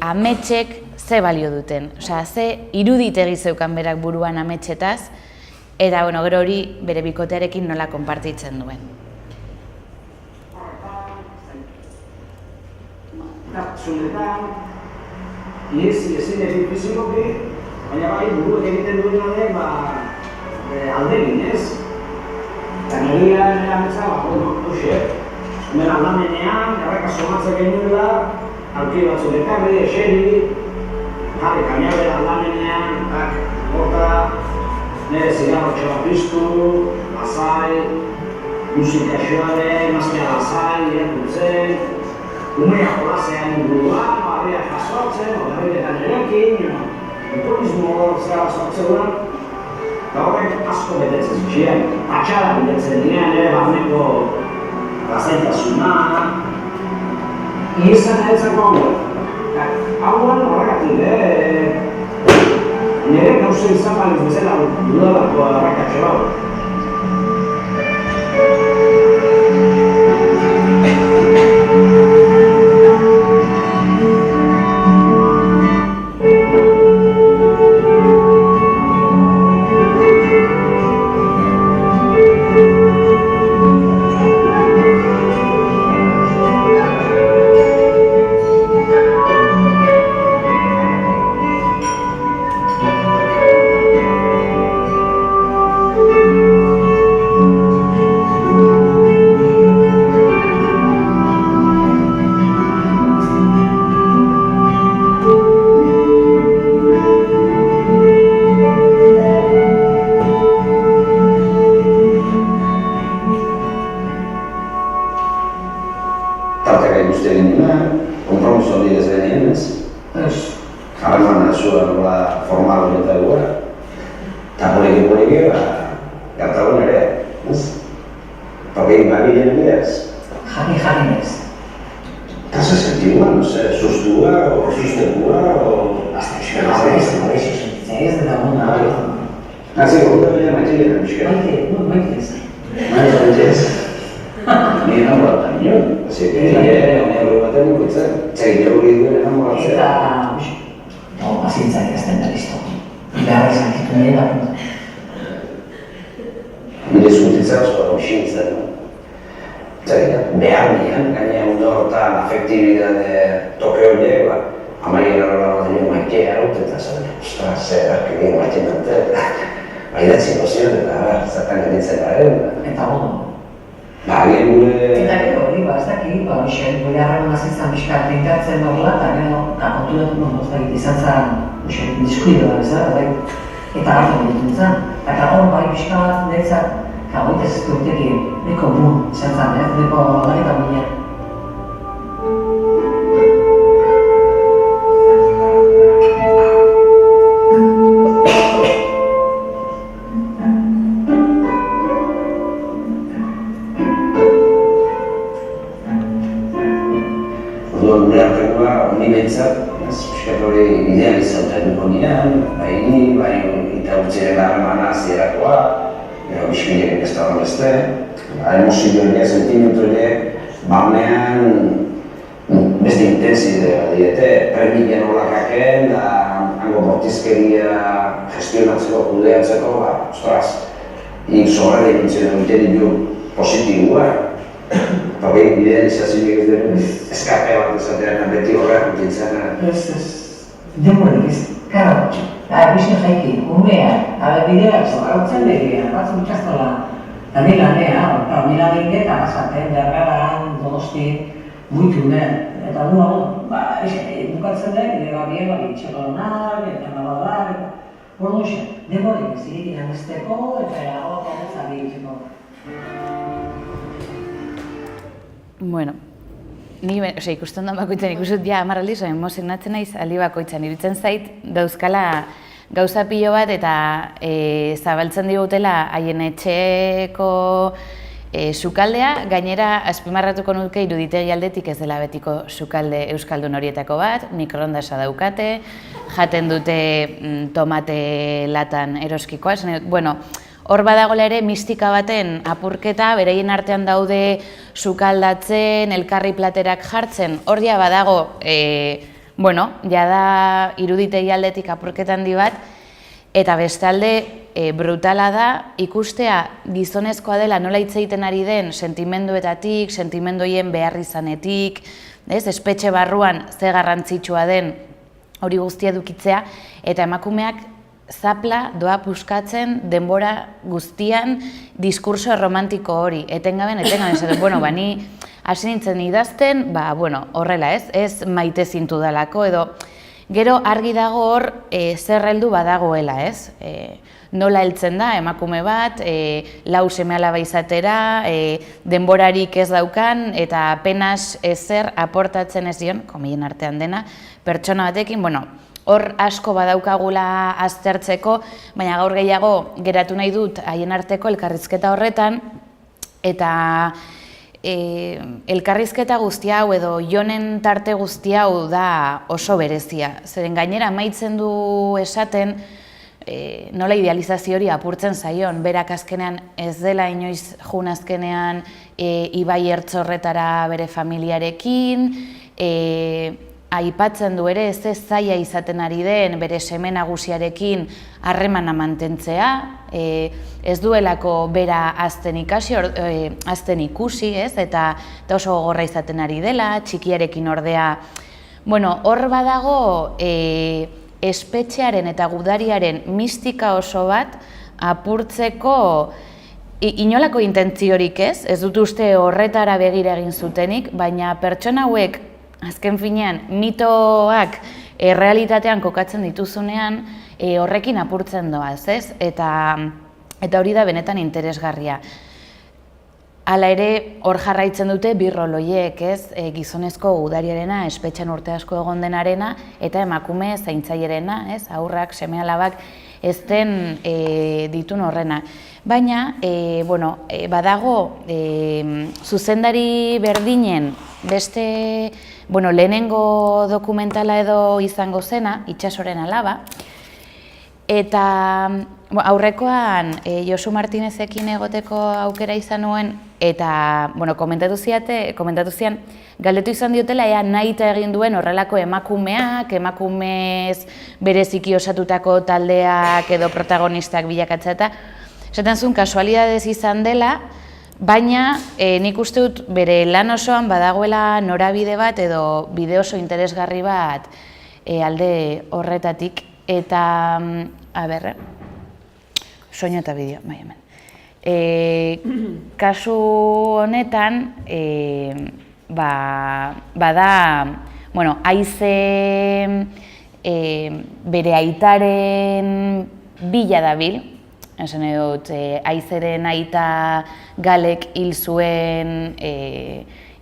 S1: ametsek ze balio duten. Ze iruditegi zeukan berak buruan ametsetaz, eta gero hori bere bikotearekin nola konpartitzen duen.
S10: Ezin egin fizikoki, baina bai buruak egiten duena den aldegin, Eta nire ametsa, hemen aldamenean, erraka somatzen genuela, aurki batzuk ekarri, eseri, jarri kainabera aldamenean, horta, nire zigarrotxo bat piztu, lasai, musika xoare, emaztea lasai, irakurtzen, umea jolasean inguruan, barriak jasotzen, berriletan erekin, turismo zera sortzeuna, eta horrek asko betetzen ziren, patxara betetzen diren ere barneko lasaitasuna, izan eretzako hauan horregatik, nire gauze izan baliz bezala dudalako arrakatxo hau.
S1: Bueno, ni ikusten duen bakoitzen ikusut ja 10 aldiz, emozionatzen naiz aldi bakoitzan. Iruditzen zait dauzkala gauza pilo bat eta zabaltzen digutela haien etxeko sukaldea, gainera azpimarratuko nuke iruditegi aldetik ez dela betiko sukalde euskaldun horietako bat, mikrondasa daukate, jaten dute tomate latan eroskikoa, bueno, hor badagoela ere mistika baten apurketa, bereien artean daude sukaldatzen, elkarri platerak jartzen, hor ja badago, bueno, jada iruditegi aldetik apurketa handi bat, eta bestalde brutala da ikustea gizonezkoa dela nola hitz egiten ari den sentimenduetatik, sentimendoien behar izanetik, espetxe barruan ze garrantzitsua den hori guztia edukitzea, eta emakumeak zapla doa puskatzen denbora guztian diskurso romantiko hori, etengaben, zaten, bueno, ni hasi nintzen idazten, bueno, horrela ez maite zintu dalako, edo gero argi dago hor zer heldu badagoela, ez? nola heltzen da emakume bat, lau seme-alaba izatera, denborarik ez daukan, eta apenas ezer aportatzen ez dion, komillen artean dena, pertsona batekin, hor asko badaukagula aztertzeko, baina gaur gehiago geratu nahi dut haien arteko elkarrizketa horretan, eta elkarrizketa guzti hau edo Jonen tarte guzti hau da oso berezia. Zeren gainera amaitzen du esaten nola idealizazio hori apurtzen zaion. Berak azkenean ez dela inoiz jun azkenean Ibai Ertzorretara bere familiarekin, aipatzen du ere ez zaila izaten ari den bere seme nagusiarekin harremana mantentzea, ez duelako bera azten ikusi, eta oso gogorra izaten ari dela, txikiarekin ordea. Hor badago espetxearen eta gudariaren mistika oso bat apurtzeko inolako intentziorik ez dut uste horretara begira egin zutenik, baina pertsona hauek azken finean, mitoak errealitatean kokatzen dituzunean horrekin apurtzen doaz, ez? Eta hori da benetan interesgarria. Hala ere, hor jarraitzen dute bi roloiek, ez? Gizonezko gudariarena, espetxean urte asko egon denarena, eta emakume zaintzailerena, ez? Haurrak, seme-alabak ez den ditun horrena. Baina, badago zuzendari berdinen beste lehenengo dokumentala edo izango zena, Itsasoren alaba, eta aurrekoan Josu Martinezekin egoteko aukera izan nuen, eta komentatu zian, galdetu izan diotela ea nahita egin duen horrelako emakumeak, emakumez bereziki osatutako taldeak edo protagonistak bilakatzea, eta esaten zuen kasualidadez izan dela, baina nik uste dut bere lan osoan badagoela norabide bat edo bide oso interesgarri bat alde horretatik, eta soinu eta bideo, bai hemen. Kasu honetan, bada, Aize bere aitaren bila dabil, esan dut, Aizeren aita Galek hil zuen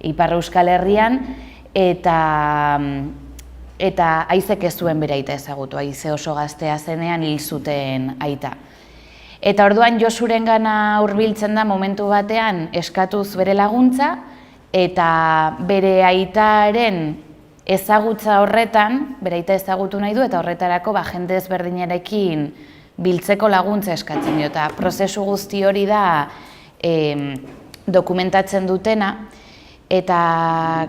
S1: Ipar Euskal Herrian, eta Aizek ez zuen bere aita ezagutu, Aize oso gaztea zenean hil zuten aita. Eta orduan Josurengana hurbiltzen da momentu batean eskatuz bere laguntza, eta bere aitaren ezagutza horretan, bere aita ezagutu nahi du, eta horretarako jende ezberdinarekin biltzeko laguntza eskatzen dio, eta prozesu guzti hori da dokumentatzen dutena, eta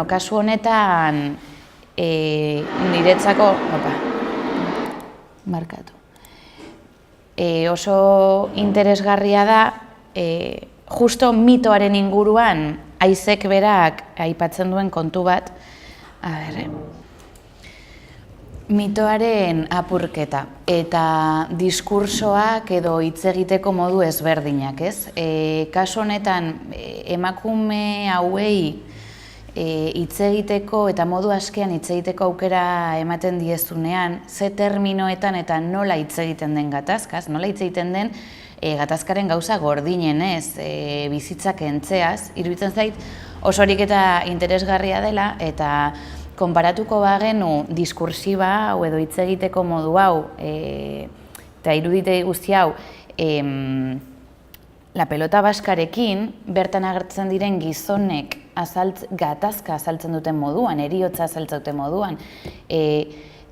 S1: kasu honetan niretzako markatu. Oso interesgarria da, justo mitoaren inguruan Aizek berak aipatzen duen kontu bat, mitoaren apurketa eta diskursoak edo hitz egiteko modu ezberdinak, ez? Kasu honetan emakume hauei hitz egiteko eta modu askean hitz egiteko aukera ematen diezunean, ze terminoetan eta nola hitz egiten den gatazkaz, nola hitz egiten den gatazkaren gauza gordinen, ez, bizitzak entzeaz, iruditzen zait osorik eta interesgarria dela, eta konparatuko bagenu diskursiba hau edo hitz egiteko modu hau, eta irudite guzti hau, La Pelota Baskarekin, bertan agertzen diren gizonek gatazka azaltzen duten moduan, heriotza azaltzen duten moduan,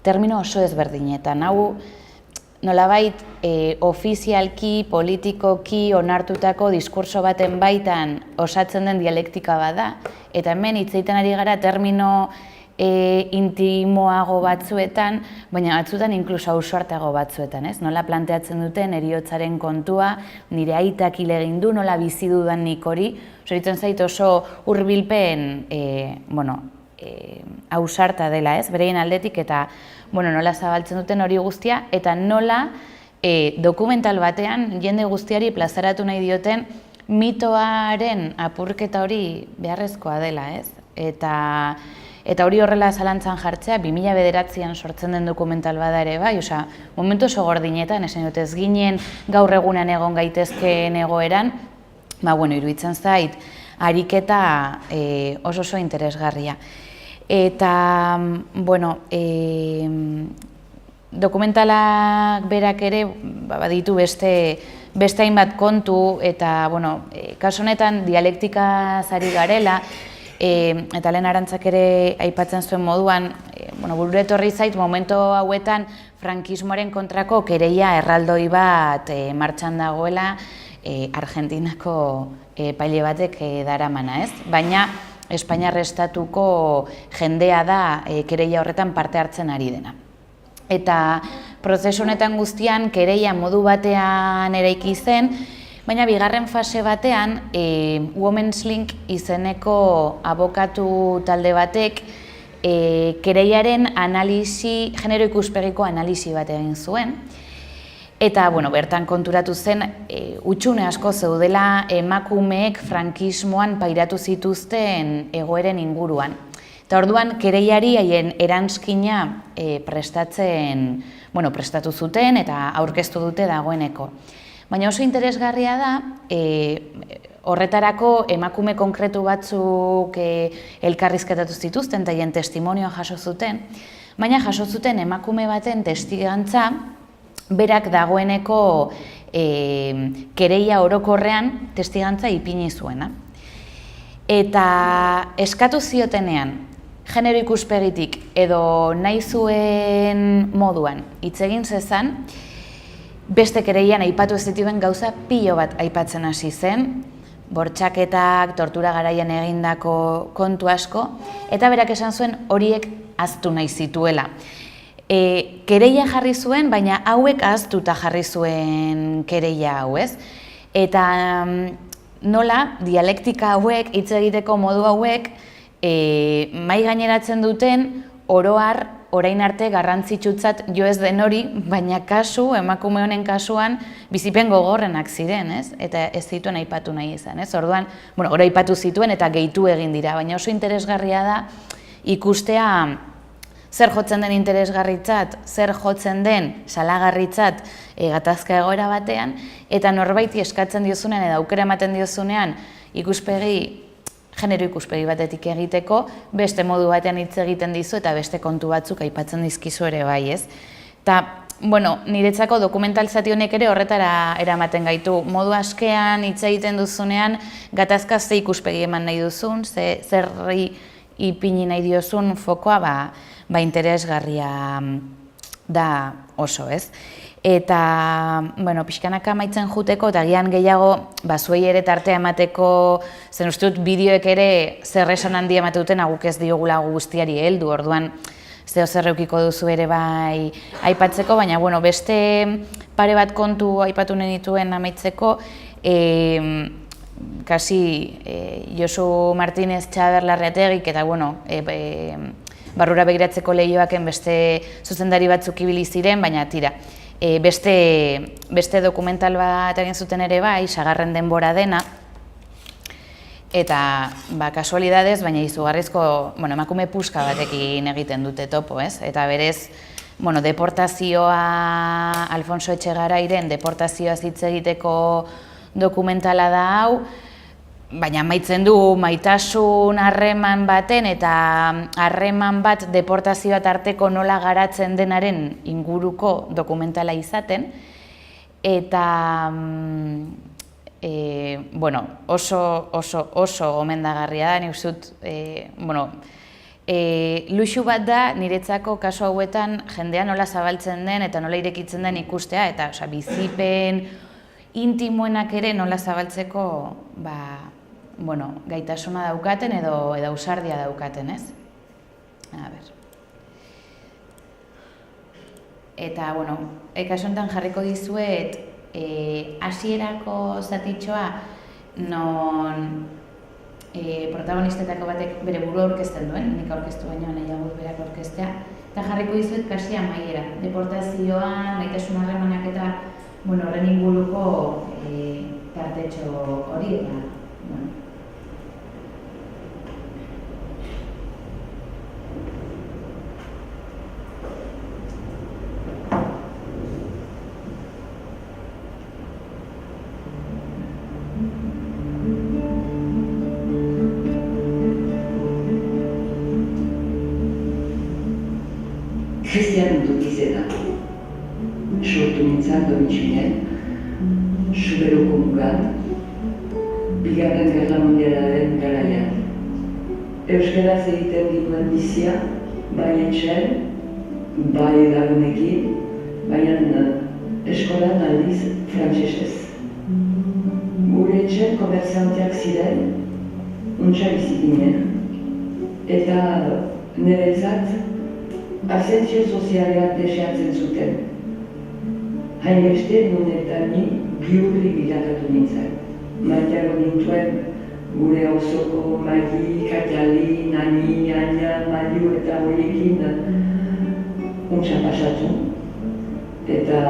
S1: termino oso ezberdinetan. Hau, nolabait, ofizialki, politikoki onartutako diskurso baten baitan osatzen den dialektika bada, eta hemen hitz egiten ari gara termino intimoago batzuetan, baina batzuetan inkluso ausartago batzuetan, ez? Nola planteatzen duten heriotzaren kontua, nire aitak hil egin du, nola bizi dudan nik hori, zoritzen zait oso hurbilpen, ausarta dela, ez? Bereien aldetik, eta nola zabaltzen duten hori guztia, eta nola dokumental batean jende guztiari plazaratu nahi dioten mitoaren apurketa hori beharrezkoa dela, ez? Eta Eta hori horrela zalantzan jartzea, 2009an sortzen den dokumental bada ere bai, osea, momentu oso gordinetan, esan dut ez ginen gaur egunean egon gaitezkeen egoeran, iruditzen zait, ariketa oso interesgarria. Eta, dokumentalak berak ere baditu beste hainbat kontu, eta, kasu honetan dialektikaz ari garela, eta lehen Arantzak ere aipatzen zuen moduan, burura etorri zait momentu hauetan frankismoaren kontrako kereia erraldoi bat martxan dagoela Argentinako epaile batek daramana, ez? Baina Espainiar estatuko jendea da kereia horretan parte hartzen ari dena. Eta prozesu honetan guztian kereia modu batean eraiki zen, baina bigarren fase batean Women's Link izeneko abokatu talde batek kereiaren analisi, genero ikuspegiko analisi bat egin zuen. Eta, bertan konturatu zen, hutsune asko zeudela emakumeek frankismoan pairatu zituzten egoeren inguruan. Eta orduan, kereiari haien eranskina prestatu zuten eta aurkeztu dute dagoeneko. Baina oso interesgarria da, horretarako emakume konkretu batzuk elkarrizketatu zituzten eta haien testimonioa jaso zuten, baina jaso zuten emakume baten testigantza berak dagoeneko kereia orokorrean testigantza ipini zuena. Eta eskatu ziotenean, genero ikuspegitik edo nahi zuen moduan hitz egin zezan, beste kereian aipatu ez dituen gauza pilo bat aipatzen hasi zen, bortxaketak, tortura garaian egindako kontu asko, eta berak esan zuen horiek ahaztu nahi zituela. Kereia jarri zuen, baina hauek ahaztuta jarri zuen kereia hau, ez? Eta nola dialektika hauek, hitz egiteko modu hauek, mai gaineratzen duten oro har orain arte garrantzitsutzat jo ez den hori, baina kasu, emakume honen kasuan, bizipen gogorrenak ziren, ez? Eta ez zituen aipatu nahi izan, ez? Orduan, hori aipatu zituen eta gehitu egin dira, baina oso interesgarria da ikustea zer jotzen den interesgarritzat, zer jotzen den salagarritzat gatazka egoera batean, eta norbaiti eskatzen diozunean edo aukera ematen diozunean genero ikuspegi batetik egiteko, beste modu batean hitz egiten dizu eta beste kontu batzuk aipatzen dizkizu ere bai, ez? Eta, niretzako dokumental zati honek ere horretara eramaten gaitu. Modu askean hitz egiten duzunean, gatazka ze ikuspegi eman nahi duzun, zerri ipini nahi diozun fokoa, interesgarria da oso, ez? Eta, pixkanaka amaitzen juteko, eta gian gehiago, zuei ere tartea emateko, zen uste dut bideoek ere zer esan handia emate duten, guk ez diogula guztiari heldu, orduan zeo zer eukiko duzu ere bai aipatzeko, baina, beste pare bat kontu aipatu nahi dituen amaitzeko, kasi Josu Martinez Txaberlarreategik eta, barrura begiratzeko lehioaken beste zuzendari batzuk ibili ziren, baina tira. Beste dokumental bat egin zuten ere bai, Sagarren denbora dena, eta kasualidadez, baina izugarrizko emakume puska batekin egiten dute topo, ez? Eta berez, deportazioa, Alfonso Etxegarairen deportazioa hitz egiteko dokumentala da hau, baina amaitzen du maitasun harreman baten eta harreman bat deportazioa tarteko nola garatzen denaren inguruko dokumentala izaten. Eta oso gomendagarria da, nik uste dut, luxu bat da niretzako kasu hauetan jendea nola zabaltzen den eta nola irekitzen den ikustea, eta bizipen intimoenak ere nola zabaltzeko gaitasuna daukaten edo ausardia daukaten, ez? Eta, kasu honetan jarriko dizuet hasierako zatitxoa non protagonistetako batek bere burua aurkezten duen, nik aurkeztu baino nahiago berak aurkeztea, eta jarriko dizuet kasi amaiera. Deportazioan, maitasun harremanak eta horren inguruko tartetxo hori eta
S9: Christian dut izena. Sortu nintzen Domitxinen, Zuberoko mugan, Bigarren Gerra Mundialaren garaian. Euskaraz egiten ginuen bizia, bai etxen, bai lagunekin, baina eskolan aldiz frantsesez. Gure etxen komerzianteak ziren, untsa bizi ginen, eta niretzat asentzio sozialean deseatzen zuten. Hainbeste nun eta ni bihurri bilakatu nintzen. Maiteago nintuen gure auzoko Magi, Katiali, Nani, Aina, Maiu eta horiekin untsa pasatu. Eta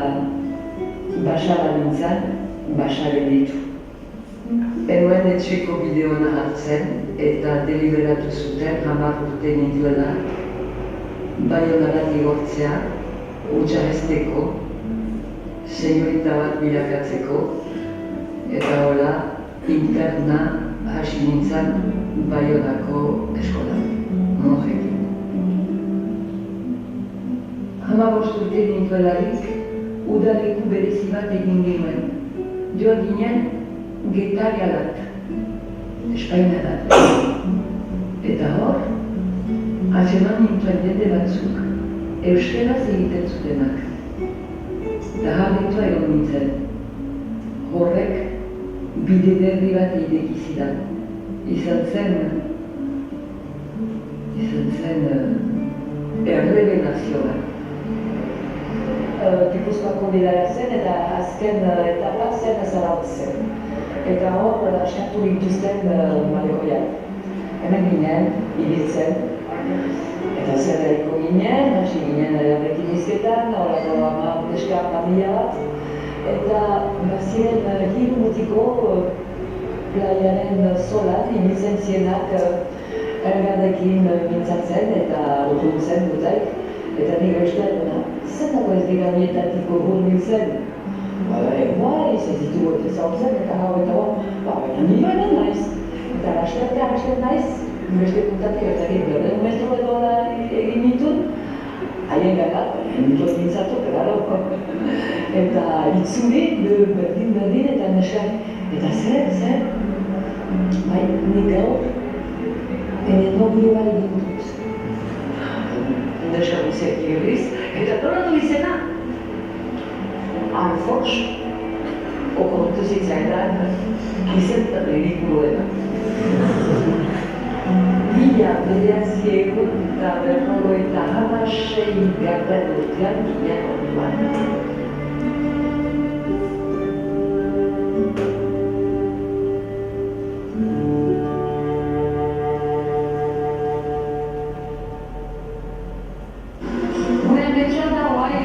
S9: basara nintzen, basa gelditu. Enuen etxeko bideona hartzen eta deliberatu zuten 10 urte ninduela Baionara igortzea, untsa hezteko, senyorita bat bilakatzeko, eta hola interna hasi nintzen Baionako eskolan, monjekin. 15 urte ninduelarik, udaleku berezi bat egin genuen. Joan ginen Getarialat, Espainiarat. Eta hor, atzeman nintuen jende batzuk, euskaraz egiten zutenak. Eta jarretua egon nintzen. Horrek bide berri bat ideki zidan. Izan zen errevelazio bat. Gipuzkoako bidea zen eta azken etapa zen Zarautz zen. Eta hor, askatu dituzten malekoiak. Hemen ginen, ibiltzen. Eta zerreko ginen, hasi ginen horrekin izketan, horako deska familia bat. Eta baziren hiru mutiko playaren solan, ibiltzen zienak elgarrekin mintzatzen eta autobusen dutaik. Eta nik eusten, zenako ez dira nietatiko hurbiltzen. Bai, ez ditugu ez ezautzen eta hau eta hau, baina ni baina naiz. Eta hasten naiz, beste puntatik ez egin berden metro edo egin ditun, haien gara, ditut mintzatu, claro. Eta itzuli, berdin eta nesak, eta zer? Bai, nik gaur, nobio bat egin dut. Nesak guztiak igeriz, eta nola du izena? Arfox, okortu zitzaidan, izentan erikuloena. Mila bederatzi egun eta berrogeita 16 garren urtean ginen orduan. Gure betxan da guai,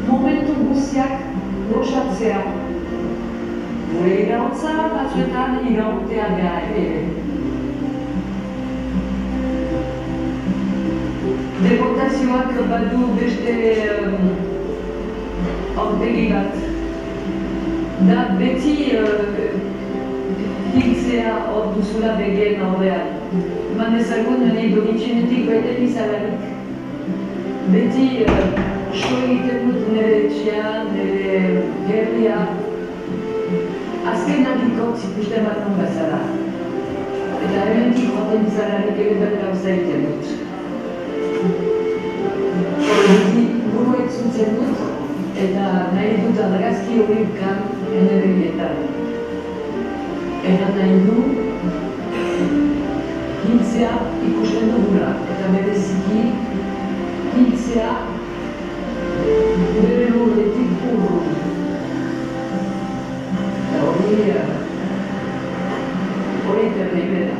S9: momentu guztiak gozatzea. Gure irautza batzuetan irautea gara ere. Deportazioak badu beste aurpegi bat. Da beti hiltzea hor duzula begien aurrean. Eman ezagun nahi Domitxinetik baiten izalarik. Beti so egiten dut nire etxean, nire herria. Azken adikok zikusten bat non bazara. Eta hementik joaten izalarik egiten gauza egiten dut. Buru entzuntzen dut, eta nahi dut argazki horiekan ene begietan. Eta nahi du hiltzea ikusten dugula, eta bereziki hiltzea bere lurretik urrun. Eta hori terrible da.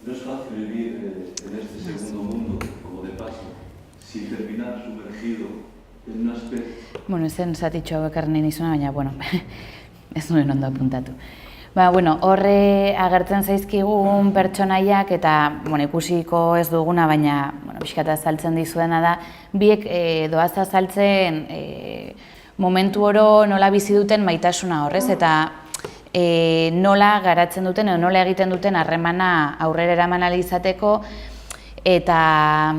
S11: No es fácil vivir en este segundo mundo, como de paso, sin terminar sumergido en un aspecto.
S1: Bueno, zen zatitxo hau ekarri nahi nizuna, baina, ez nuen ondo apuntatu. Horre agertzen zaizkigun pertsonaiak eta ikusiko ez duguna, baina pixkat azaltzen dizuena da, biek doaz azaltzen momentu oro nola bizi duten maitasuna horrez, eta nola garatzen duten edo nola egiten duten harremana aurrera eraman ahal izateko, eta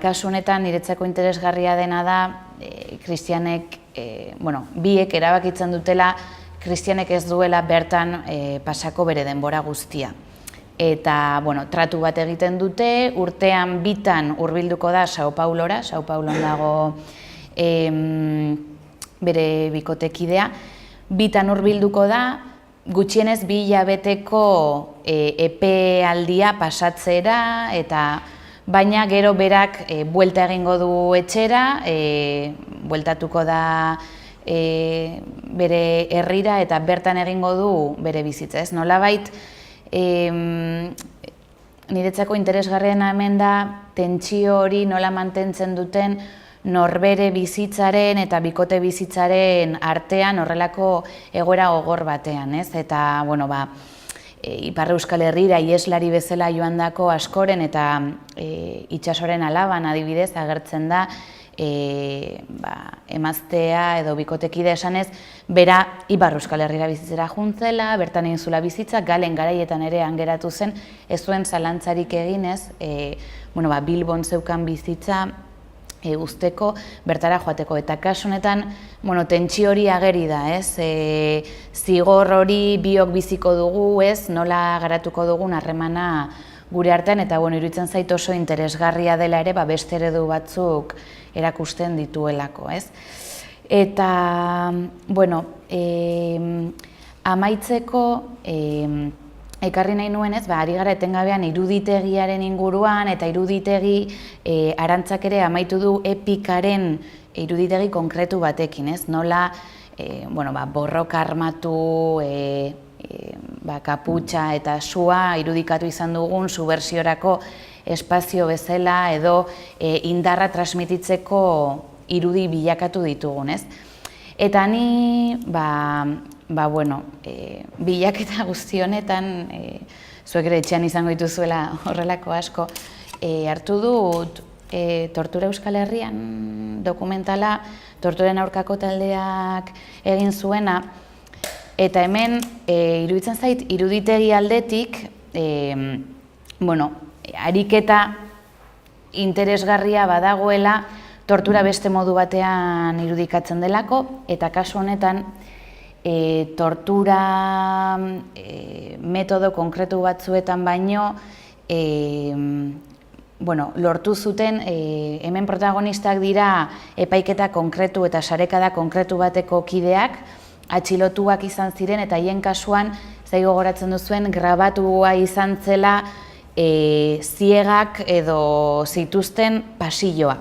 S1: kasu honetan niretzako interesgarria dena da Kristianek, biek erabakitzen dutela Kristianek ez duela bertan pasako bere denbora guztia. Eta, tratu bat egiten dute, urtean bitan hurbilduko da Sao Paulora, Sao Paulon dago bere bikotekidea, bitan hurbilduko da, gutxienez 2 hilabeteko epealdia pasatzera, eta baina gero berak buelta egingo du etxera, bueltatuko da bere herrira eta bertan egingo du bere bizitza. Ez nolabait, niretzako interesgarriena hemen da tentsio hori nola mantentzen duten norbere bizitzaren eta bikote bizitzaren artean horrelako egoera gogor batean, ez? Eta, Ipar Euskal Herrira ieslari bezala joandako askoren eta itsasoren alaban adibidez agertzen da emaztea edo bikotekide esanez, bera Ipar Euskal Herrira bizitzera juntzela, bertan egin zula bizitza, Galen garaietan ere angeratu zen, ez zuen zalantzarik eginez, Bilbon zeukan bizitza usteko, bertara joateko. Eta kasu honetan, tentsio hori ageri da, ez? Zigor hori biok biziko dugu, ez? Nola garatuko dugun harremana gure artean, eta iruditzen zait oso interesgarria dela ere, beste eredu batzuk erakusten dituelako, ez? Eta, amaitzeko, ekarri nahi nuen, ez, ari gara etengabean iruditegiaren inguruan, eta iruditegi Arantzak ere amaitu du epikaren iruditegi konkretu batekin, ez? Nola, borroka armatu, kaputxa eta sua irudikatu izan dugun subbertsiorako espazio bezala edo indarra transmititzeko irudi bilakatu ditugun, ez? Eta ni, bilaketa guzti honetan, zuek ere etxean izango dituzuela horrelako asko, hartu dut Tortura Euskal Herrian dokumentala, torturen aurkako taldeak egin zuena, eta hemen iruditzen zait iruditegi aldetik, ariketa interesgarria badagoela tortura beste modu batean irudikatzen delako, eta kasu honetan tortura metodo konkretu batzuetan baino lortu zuten, hemen protagonistak dira epaiketa konkretu eta sarekada konkretu bateko kideak, atxilotuak izan ziren, eta haien kasuan, zaigo gogoratzen duzuen, grabatua izan zela ziegak edo zituzten pasilloa.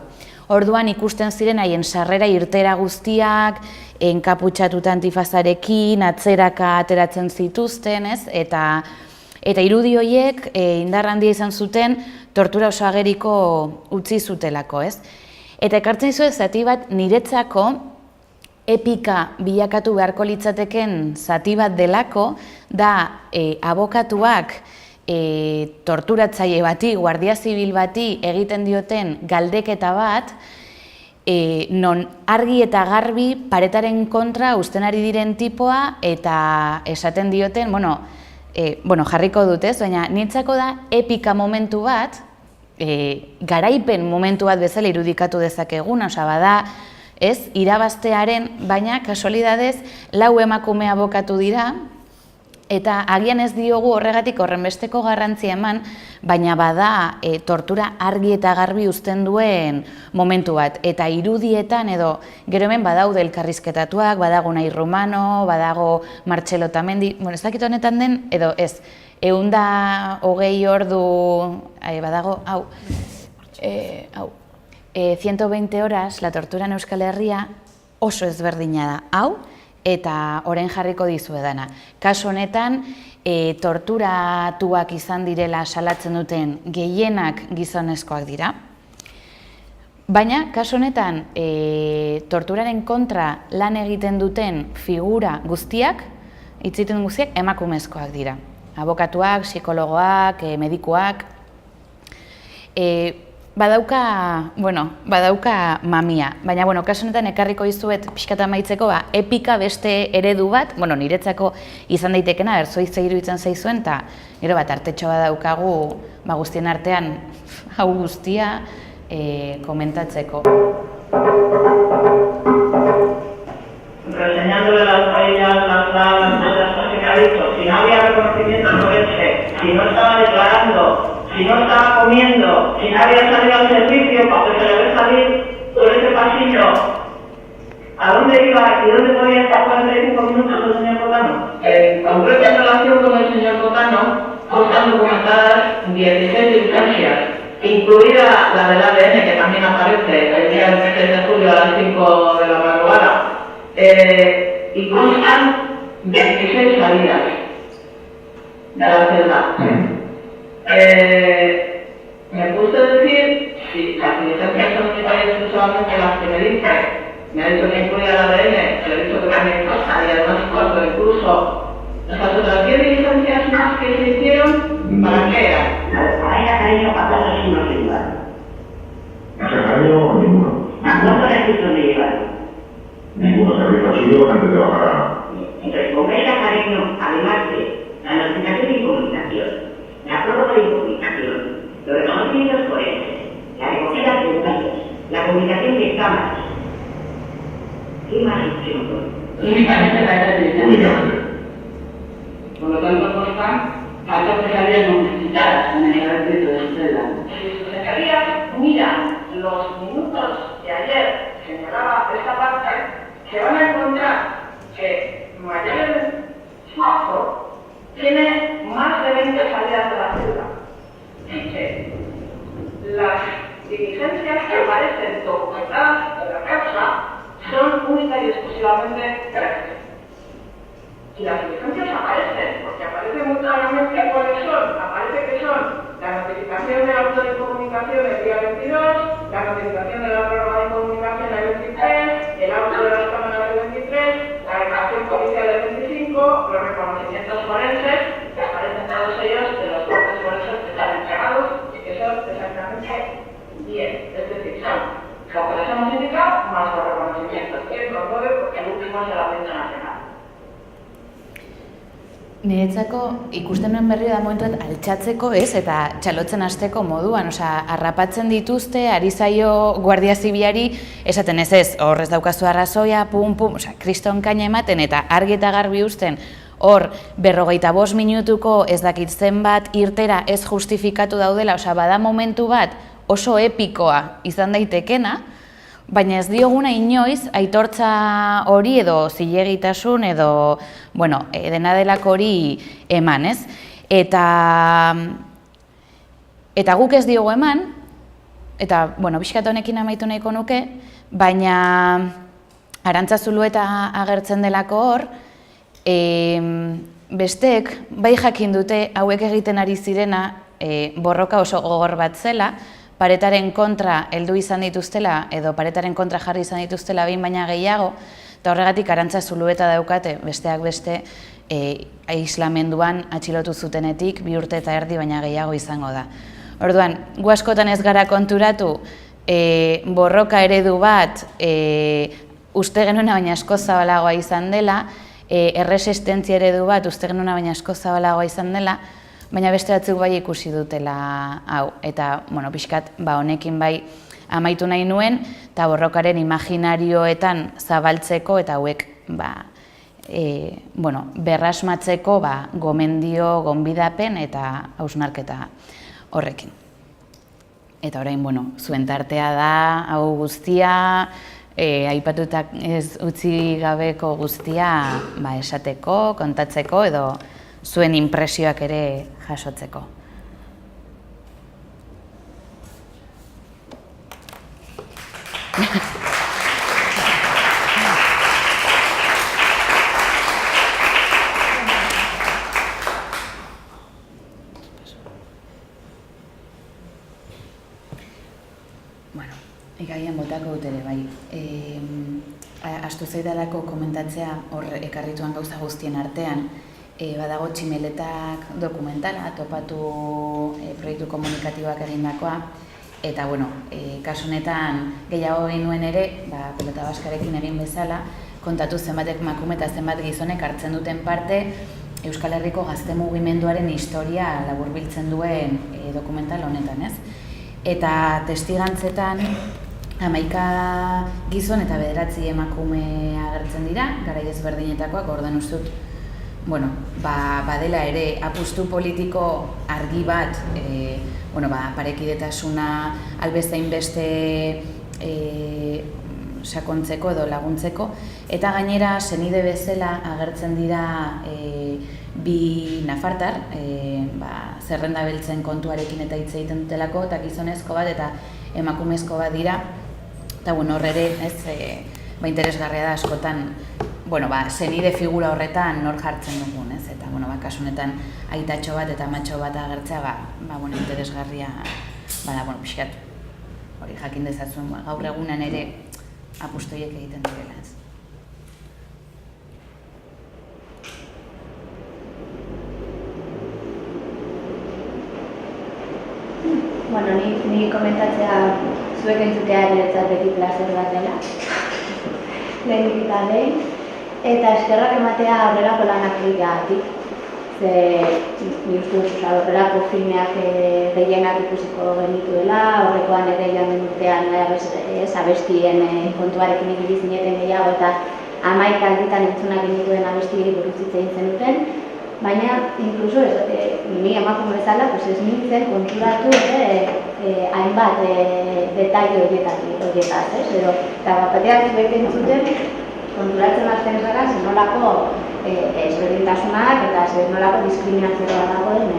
S1: Orduan ikusten ziren haien sarrera irtera guztiak, enkaputxatuta antifazarekin, atzeraka ateratzen zituzten, ez? Eta irudi horiek indar handia izan zuten tortura oso ageriko utzi zutelako, ez? Eta ekartzen dizuet zati bat niretzako epika bilakatu beharko litzateken zati bat delako, da abokatuak torturatzaile bati, guardia zibil bati egiten dioten galdeketa bat, non argi eta garbi paretaren kontra uzten ari diren tipoa eta esaten dioten, jarriko dut ez, baina niretzako da epika momentu bat, garaipen momentu bat bezala irudikatu dezakeguna, bada, ez, irabaztearen, baina kasualidadez 4 emakume abokatu dira, eta agian ez diogu horregatik horrenbesteko garrantzia eman, baina bada tortura argi eta garbi uzten duen momentu bat. Eta irudietan edo gero hemen badaude elkarrizketatuak, badago Unai Rumano, badago Martxelo Otamendi, ez dakit honetan den, edo ez, 120 ordu, badago, 120 horas, la tortura en Euskal Herria oso ezberdina da, eta orain jarriko dizuedana. Kasu honetan, torturatuak izan direla salatzen duten gehienak gizonezkoak dira. Baina, kasu honetan, torturaren kontra lan egiten duten figura guztiak, hitzituen guztiak emakumezkoak dira. Abokatuak, psikologoak, medikuak. Badauka mamia, baina, kasu honetan ekarriko dizuet pixkat amaitzeko, epika beste eredu bat, niretzako izan daitekena, zoi ze iruditzen zaizuen, eta gero bat artetxo badaukagu guztien artean hau guztia komentatzeko.
S12: Reseñándole las paellas, las cosas que ha dicho, si no había reconocimiento forense, si no estaba declarando, si no estaba comiendo, si no había salido al servicio, porque se le ve salir por ese pasillo, ¿a dónde iba y dónde podía estar 45 minutos el señor Cotano? En concreto en relación con el señor Cotano, están documentadas 16 diligencias, incluida la del ADN, que también aparece el día 26 de julio a las 5 de la madrugada. Y constan 26 salidas de la celda. Me puse a decir, si las diligencias son exclusivamente las que me dice, me ha dicho que incluye el ADN, le he dicho que también cosa, y además cuando incluso esas otras 10 diligencias más que se hicieron, ¿para qué eran? Para ir a cariño para todos los unos igual.
S8: ¿Hace cariño o ninguno?
S12: ¿Cuántos registros me llevaron?
S8: Ninguno servicio suyo antes de bajar a...
S12: Entonces, como ir a cariño, además de la notificación de incomunicación, la prórroga de incomunicación, los reconocimientos forenses, la recogida de datos, la comunicación de cámaras, ¿qué más hicieron? Únicamente la diligencia. Por lo tanto, constan datos que salían no necesitadas en el registro de Estrella. Si su secretaría mira los minutos de ayer, señalaba esta parte, se van a encontrar que Mayor Suazo tiene más de 20 salidas de la celda. Las diligencias que aparecen documentadas en la causa son única y exclusivamente 13. Y las diligencias aparecen, porque aparece muy claramente cuáles son. Aparece que son la notificación del auto de incomunicación el día 22, la notificación de la prórroga de incomunicación el 23, el auto de las cámaras del 23, la declaración policial del 25, los reconocimientos forenses, que aparecen todos ellos de los cortes forenses que están entregados y que son exactamente 10. Es decir, son lo que les hemos indicado más los reconocimientos, 10 con 9 porque el último es de la Audiencia Nacional.
S1: Niretzako ikusten nuen berri da momentuet altxatzeko eta txalotzen hasteko moduan, harrapatzen dituzte, ari zaio Guardia Zibilari, esaten ez, hor ez daukazu arrazoia, pum, kriston kaina ematen eta argi eta garbi uzten, hor 45 minutuko ez dakit zenbat irtera ez justifikatu daudela, bada momentu bat oso epikoa izan daitekena, baina ez dioguna inoiz aitortza hori edo zilegitasun edo, dena delako hori eman, ez? Eta guk ez diogu eman, eta, pixkat honekin amaitu nahiko nuke, baina Arantza Zulueta agertzen delako hor, besteek bai jakin dute hauek egiten ari zirena borroka oso gogor bat zela, paretaren kontra heldu izan dituztela edo paretaren kontra jarri izan dituztela behin baina gehiago, eta horregatik Arantza Zulueta daukate besteak beste aislamenduan atxilotu zutenetik 2 urte eta erdi baina gehiago izango da. Orduan, gu askotan ez gara konturatu borroka eredu bat uste genuena baina asko zabalagoa izan dela, erresistentzia eredu bat uste genuena baina asko zabalagoa izan dela, baina beste batzuk bai ikusi dutela hau. Eta, pixkat, honekin bai amaitu nahi nuen, eta borrokaren imaginarioetan zabaltzeko eta hauek, berrasmatzeko gomendio, gonbidapen eta hausnarketa horrekin. Eta orain, zuen tartea da, hau guztia, aipatutak ez utzi gabeko guztia esateko, kontatzeko edo zuen inpresioak ere jasotzeko. Ikaian botako dut ere, bai. Astu zaidalako komentatzea hor ekarrituan gauza guztien artean, badago Tximeletak dokumentala, topatu proiektu komunikatiboak egindakoa, eta, bueno, kasu honetan gehiago egin nuen ere, pelota baskarekin egin bezala, kontatu zenbat emakume eta zenbat gizonek hartzen duten parte Euskal Herriko gazte mugimenduaren historia laburbiltzen duen dokumental honetan, ez? Eta testigantzetan 11 gizon eta 9 emakume agertzen dira, garai ezberdinetakoak, orduan uste dut, bueno, badela ere apustu politiko argi bat, parekidetasuna albezain beste sakontzeko edo laguntzeko, eta gainera senide bezala agertzen dira bi nafartar, zerrenda beltzen kontuarekin eta hitz egiten dutelako, eta gizonezko bat eta emakumezko bat dira, eta horre ere, interesgarria da askotan, senide figura horretan nor jartzen dugun, ez? Eta, kasu honetan aitatxo bat eta amatxo bat agertzea, interesgarria, pixkat, hori jakin dezazuen, gaur egunan ere apustoiek egiten direla, ez?
S13: Ni komentatzea zuek entzutea niretzat beti plazer bat dela. Lehenik eta behin. Eta eskerrak ematea horrelako lanak egiteagatik. Ni uste dut horrelako filmeak gehienak ikusiko genituela, horrekoan ere joan den urtean abestien kontuarekin ibili zineten gehiago eta 11 alditan entzunak genituen abestiei buruz hitz egin zenuten. Baina, inkluso, ni emakume bezala, ez nintzen konturatu hainbat detaile horietaz, eta bateak zuek entzuten konturatzen hasten zara zenolako ezberdintasunak eta zenolako diskriminazioa dagoen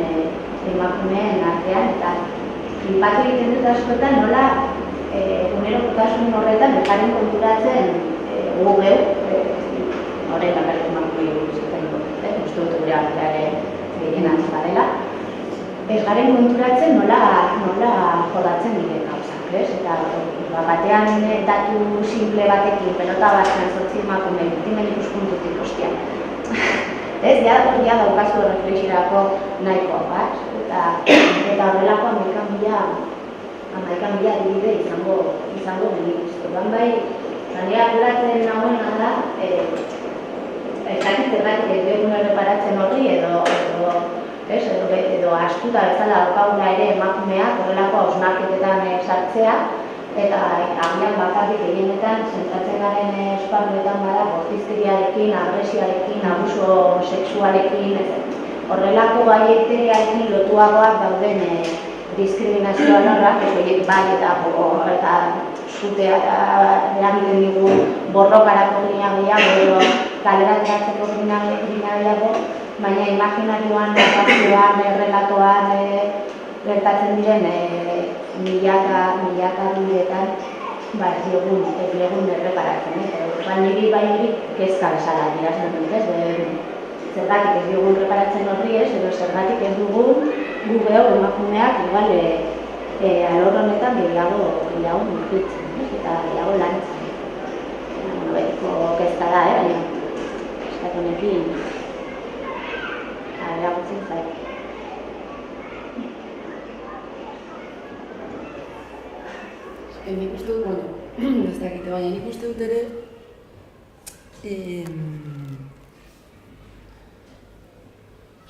S13: emakumeen artean, eta inpatu egiten dut askotan nola unerokotasun horretan elkaren konturatzen gu geu, horren bakarrik emakumei buruz uste dut gure arteare gehien antzadela. Ez garen konturatzen nola jorratzen diren gauzak, eta batean datu simple batekin, pelota batzen 8 emakume, biktimen ikuspuntutik ostia. Ez, ja daukazu reflexirako nahikoa bat, eta horrelako 11 mila adibide izango genituzko. Bai, zanea arduratzen nagoena da, ez dakit zergatik ez begun erreparatzen horri edo astuta bezala daukaguna ere emakumeak horrelako hausnarketetan sartzea, eta agian bakarrik gehienetan zentratzen garen esparruetan bada bortizkeriarekin, agresioarekin, abuso sexualekin, horrelako gaietearekin lotuagoak dauden diskriminazioa norrak, horiek bai eta zutea eragiten digu borrokarako grina gehiago edo kalerateratzeko grina gehiago, baina imaginarioan, narrazioan, relatoan gertatzen diren milaka bideetan ez diogun erreparatzen. Niri kezka bezala dirazten dut, zergatik ez diogun reparatzen horri ez, edo zergatik ez dugun gu geho emakumeak igual alor honetan gehiago mugitzen, eta gehiago lantzen. Betiko kezka da, baina kezkatu honekin eragutzen zaik.
S7: Nik uste dut, ez dakite, baina nik uste dut ere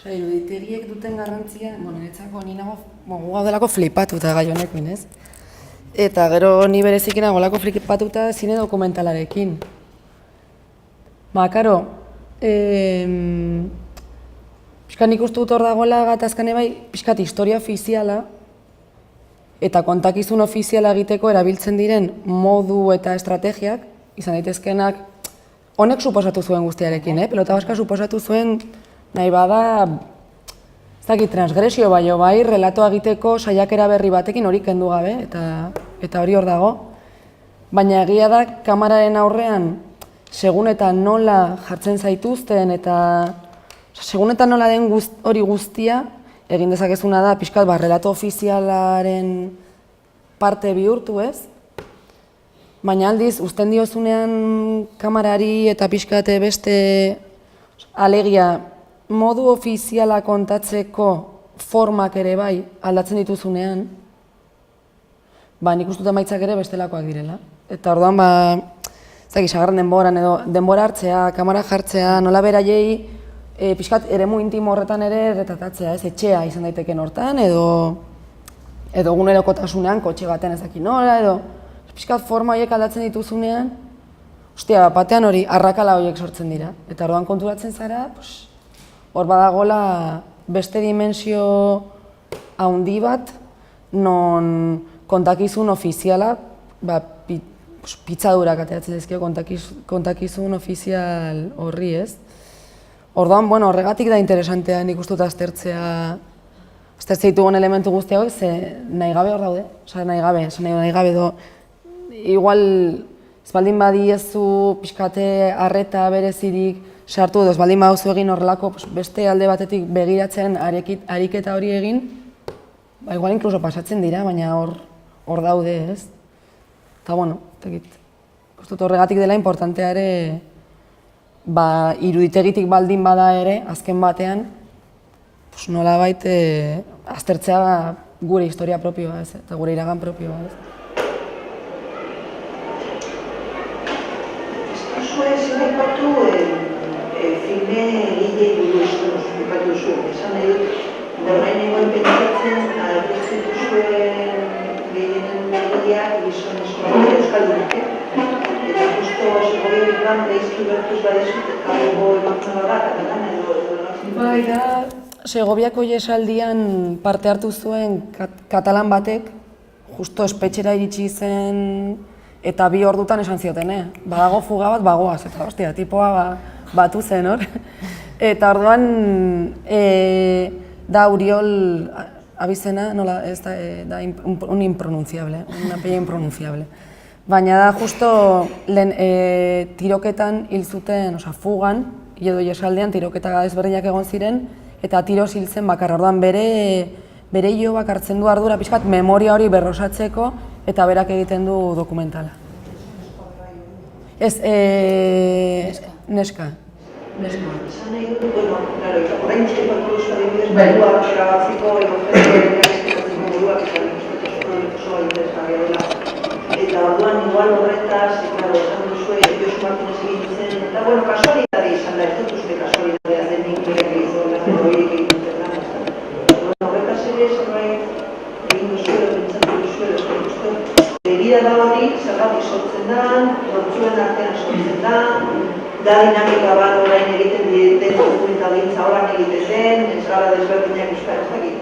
S7: iruditegiek duten garrantzia, niretzako ni nago gaudelako flipatuta gai honekin, ez? Eta gero ni berezik nagolako flipatuta zine dokumentalarekin. Karo, pixkat nik uste dut hor dagoela gatazkane bai, pixkat historia ofiziala eta kontakizun ofiziala egiteko erabiltzen diren modu eta estrategiak, izan daitezkeenak, honek suposatu zuen guztiarekin, pelota baska suposatu zuen nahi bada, ez dakit, transgresio bai, relatoa egiteko saiakera berri batekin hori kendu gabe, eta hori hor dago. Baina egia da, kamararen aurrean, segun eta nola jartzen zaituzten, eta segun eta nola den hori guztia, egin dezakezuna da, pixkat, relato ofizialaren parte bihurtu, ez? Baina aldiz, uzten diozunean kamarari eta pixkate beste alegia, modu ofiziala kontatzeko formak ere bai aldatzen dituzunean, nik uste dut emaitzak ere bestelakoak direla. Eta orduan, sagarren denboran edo denbora hartzea, kamera jartzea, nola beraiei pixkat eremu intimo horretan ere retratatzea, ez, etxea izan daiteken hortan, edo egunerokotasunean, kotxe baten ezaki nola, edo pixkat forma horiek aldatzen dituzunean, batean hori arrakala horiek sortzen dira. Eta orduan konturatzen zara, hor badagola beste dimensio handi bat, non kontakizun ofiziala, pitzadurak ateratzen dizkio kontakizun ofizial horri, ez? Orduan, horregatik da interesantea nik uste dut aztertzea ditugun elementu guzti hauek, ze nahi gabe hor daude, nahi gabe edo, igual ez baldin badiezu pixkate arreta berezirik sartu edo ez baldin baduzu egin horrelako beste alde batetik begiratzen ariketa hori egin, igual inkluso pasatzen dira, baina hor daude, ez? Eta, horregatik dela importantea ere, iruditegitik baldin bada ere, azken batean, nolabait aztertzea gure historia propioa, ez? Eta gure iragan propioa, ez?
S3: Zuen aipatu filme egile buruz aipatu zuen, esan nahi dut, horrein egoen pentsatzen, aurretzen zuen gehienen egileak gizonezko euskaldunak, eta justo Segovia leizki bertuz badizut, eta gogo emantzen da, katalan edo
S7: Segoviako Ihesaldian parte hartu zuen katalan batek, justo espetxera iritsi zen eta 2 ordutan esan zioten, badago fuga bat, bagoaz, eta tipoa batu zen hor. Eta orduan, da Uriol abizena, nola, ez da un impronunciable, un apellido impronunciable. Baina da justo tiroketan hil zuten, fugan, edo Ihesaldian tiroketa ezberdinak egon ziren, eta tiroz hil zen bakarra. Orduan bere hilobak hartzen du ardura pixkat memoria hori berrosatzeko eta berak egiten du dokumentala. Ez, neska.
S3: Esan nahi dut, orain txepatu duzu adibidez, bailuak grabatzeko edo jendea moduak eta oso interesgarria dela. Eta orduan igual horretaz, esan duzu, Josu Martinez egin zen, eta kasualitatea izan da, ez dut uste kasualitatea denik berak egin zuen horiek egin zuen lan. Horretaz ere, zerbait egin duzu edo pentsatu duzu edo uste, begira da hori, zergatik sortzen da, nortzuen artean sortzen da dinamika bat orain egiten den dokumentalgintza horan egiten den, ez gara desberdinak euskaraz dakit,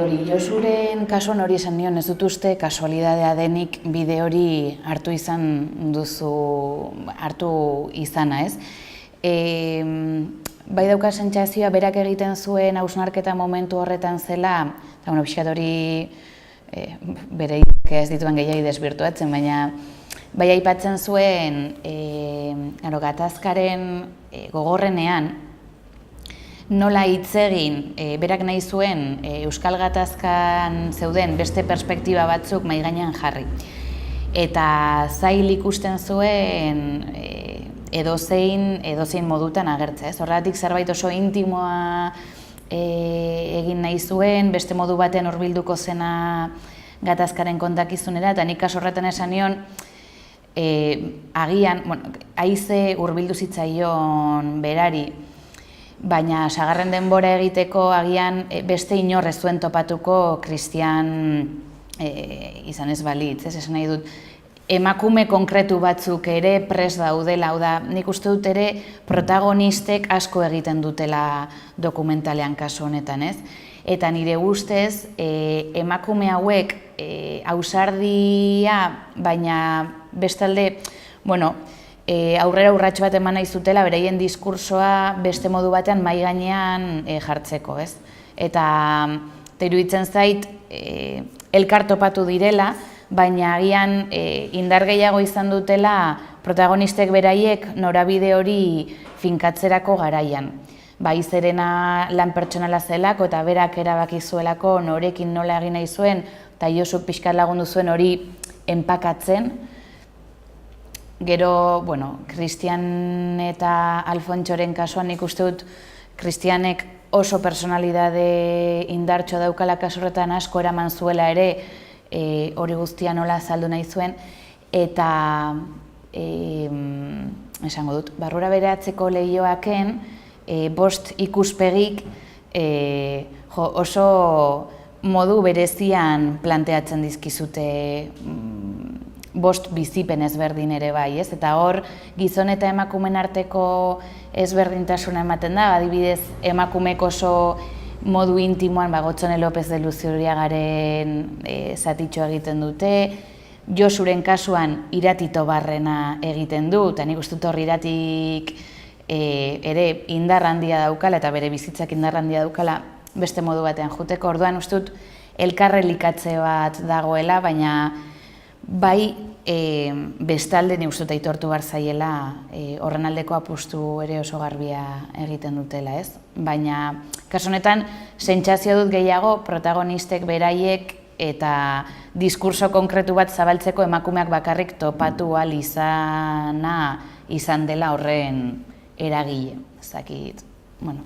S1: hori, Josuren kasuan hori esan nion, ez dut uste kasualidadea denik bide hori hartu izana, ez? Bai dauka sentsazioa berak egiten zuen hausnarketa momentu horretan zela, eta pixkat hori bere ez dituen gehiagi desbirtuatzen, baina bai aipatzen zuen gatazkaren gogorrenean nola hitz egin berak nahi zuen Euskal Gatazkan zeuden beste perspektiba batzuk mahai gainean jarri. Eta zail ikusten zuen edozein modutan agertzea. Horregatik zerbait oso intimoa egin nahi zuen, beste modu batean hurbilduko zena gatazkaren kontakizunera, eta nik kasu horretan esan nion, agian, haize hurbildu zitzaion berari, baina sagarren denbora egiteko agian beste inor ez zuen topatuko Kristian izan ez balitz, esan nahi dut, emakume konkretu batzuk ere prest daudela, hau da, nik uste dut ere protagonistek asko egiten dutela dokumentalean kasu honetan, ez? Eta nire ustez, emakume hauek ausardia, baina bestalde, aurrera urrats bat eman nahi zutela, beraien diskursoa beste modu batean mahai gainean jartzeko, ez? Eta iruditzen zait, elkar topatu direla, baina agian indar gehiago izan dutela protagonistek beraiek norabide hori finkatzerako garaian. Bai zerena lan pertsonala zelako eta berak erabaki zuelako norekin nola egin nahi zuen, eta Josuk pixkat lagundu zuen hori enpakatzen. Gero, Kristian eta Alfontxoren kasuan nik uste dut Kristianek oso personalidade indartxo daukala kasurretan asko eraman zuela ere, hori guztia nola azaldu nahi zuen, eta esango dut, barrura beratzeko lehioaken, 5 ikuspegik oso modu berezian planteatzen dizkizute 5 bizipen ezberdin ere bai, ez? Eta hor, gizon eta emakumen arteko ezberdintasuna ematen da, adibidez, emakumek oso modu intimoan Gotzone López de Luzuriagaren zatitxo egiten dute, Josuren kasuan Iratito Barrena egiten du, eta nik uste dut hor Iratik ere indar handia daukala, eta bere bizitzak indar handia daukala beste modu batean juteko. Orduan uste dut elkarrelikatze bat dagoela, baina bai bestalde nik uste dut aitortu behar zaiela horren aldeko apustu ere oso garbia egiten dutela, ez? Baina kasu honetan sentsazio dut gehiago protagonistek beraiek eta diskurso konkretu bat zabaltzeko emakumeak bakarrik topatu ahal izan dela horren eragile. Ez dakit, bueno.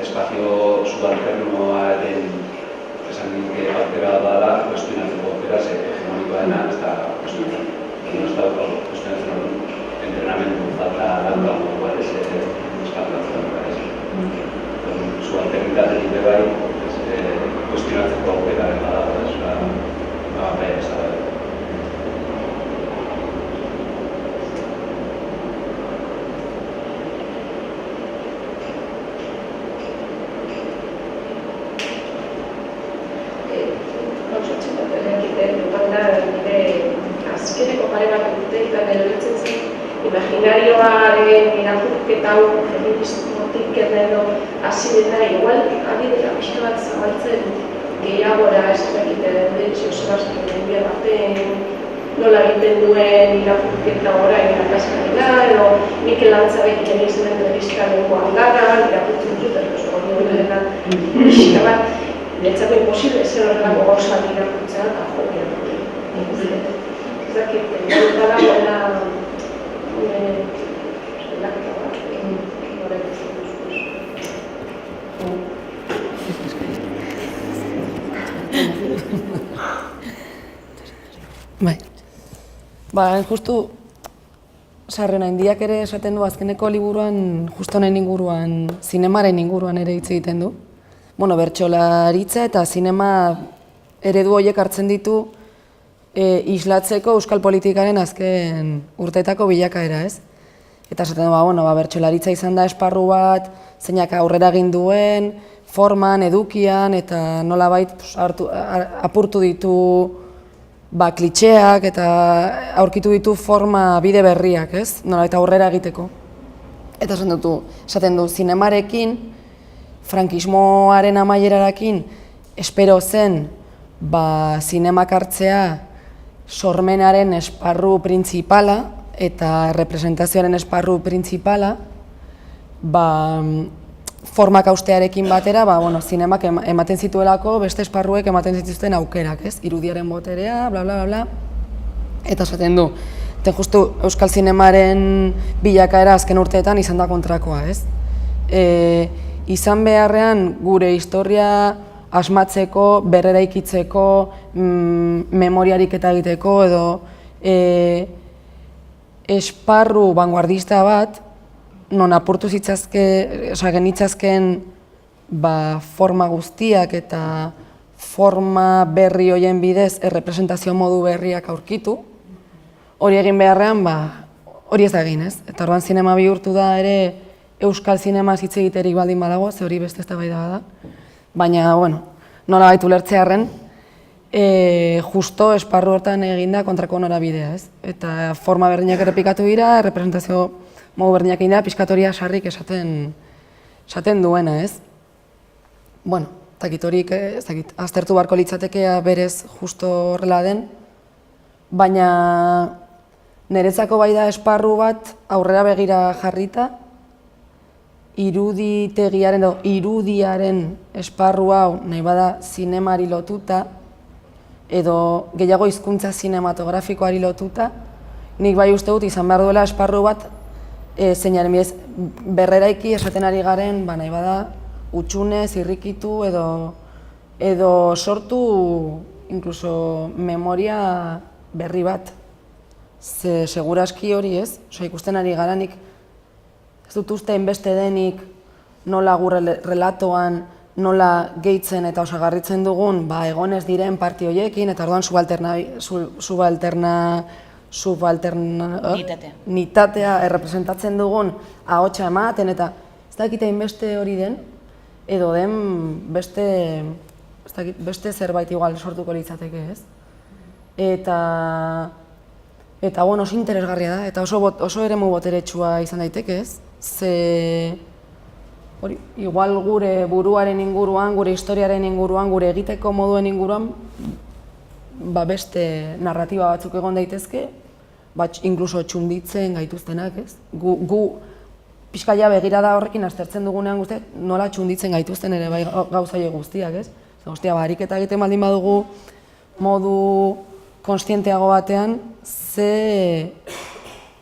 S14: Espazio subalternoaren esanike batera dala, kuestionatzeko aukera, ze hegemonikoa dena, ez da kuestionatzen. Ez da kuestionatzen hori entrenamendu falta daukagu bat ez eskalatzen bat ez. Subalternitatetik bai, kuestionatzeko aukera dela da, ez da, bai ez da.
S12: Azkeneko pare bat urteetan erabiltzen zen imaginarioaren irakurketa hau feministimotik edo hasi dena igual adibidea pixka bat zabaltzen gehiagora ez dakite Deretxio Sebastian baten nola egiten duen irakurketa orain irakasgailea edo Mikel Lantzabek egiten entrevista lenguan gara, irakurtzen dut oso hori horrela pixka bat niretzako imposible zer horrelako gauzak irakurtzea eta jokia ez dakit, dara buena laketa bat horrek
S7: Bai. Ba, justu Sarrena Indiak ere esaten du azkeneko liburuan, justu honen inguruan, zinemaren inguruan ere hitz egiten du. Bueno, bertsolaritza eta zinema eredu horiek hartzen ditu islatzeko euskal politikaren azken urteetako bilakaera, ez? Eta esaten du, bertsolaritza izan da esparru bat, zeinak aurrera egin duen, forman, edukian, eta nolabait apurtu ditu klitxeak eta aurkitu ditu forma bide berriak, ez? Nolabait aurrera egiteko. Eta esaten du, zinemarekin, frankismoaren amaierarekin, espero zen zinemak hartzea sormenaren esparru printzipala eta representazioaren esparru printzipala, formak haustearekin batera, zinemak ematen zituelako beste esparruek ematen zituzten aukerak, ez? Irudiaren boterea, bla, bla, bla, eta esaten du, justu euskal zinemaren bilakaera azken urteetan izan da kontrakoa, ez? Izan beharrean gure historia asmatzeko, berreraikitzeko, memoriarik eta egiteko edo esparru vanguardista bat, non apurtu genitzazken forma guztiak eta forma berri horien bidez errepresentazio modu berriak aurkitu, hori egin beharrean, hori ez da egin, ez? Eta orduan zinema bihurtu da ere euskal zinema hitz egiterik baldin badago, ze hori beste eztabaida da. Baina, nolabait ulertzearren, justo esparru hortan eginda kontrako norabidea, ez? Eta forma berdinak errepikatu dira, errepresentazio modu berdinak egin da, pixkatoria sarrik esaten duena, ez? Horik, aztertu beharko litzatekea berez justo horrela den, baina niretzako bai da esparru bat aurrera begira jarrita, irudiaren esparru hau nahi bada zinemari lotuta, edo gehiago hizkuntza zinematografikoari lotuta, nik bai uste dut izan behar duela esparru bat zeinaren bidez berreraiki esaten ari garen, nahi bada utxune, zirrikitu edo sortu inkluso memoria berri bat. Ze seguraski hori ez, ikusten ari garanik ez dut uste inbeste denik nola gure relatoan, nola gehitzen eta osagarritzen dugun egonez diren parti horiekin, eta orduan subalternitatea errepresentatzen dugun ahotsa ematen, eta ez dakite inbeste hori den, edo den beste zerbait igual sortuko litzateke, ez? Eta oso interesgarria da, eta oso eremu boteretsua izan daiteke, ez? Ze igual gure buruaren inguruan, gure historiaren inguruan, gure egiteko moduen inguruan beste narratiba batzuk egon daitezke, inkluso txunditzen gaituztenak, ez? Gu pixkaia begirada horrekin aztertzen dugunean guztiak nola txunditzen gaituzten ere bai gauzaile guztiak, ez? Hostia, ariketa egiten baldin badugu modu konstienteago batean, ze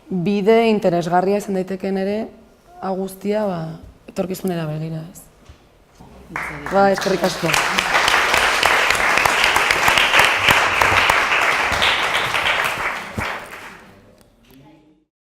S7: bide interesgarria izan daiteken ere guztia etorkizunera begira, ez? Eskerrik asko.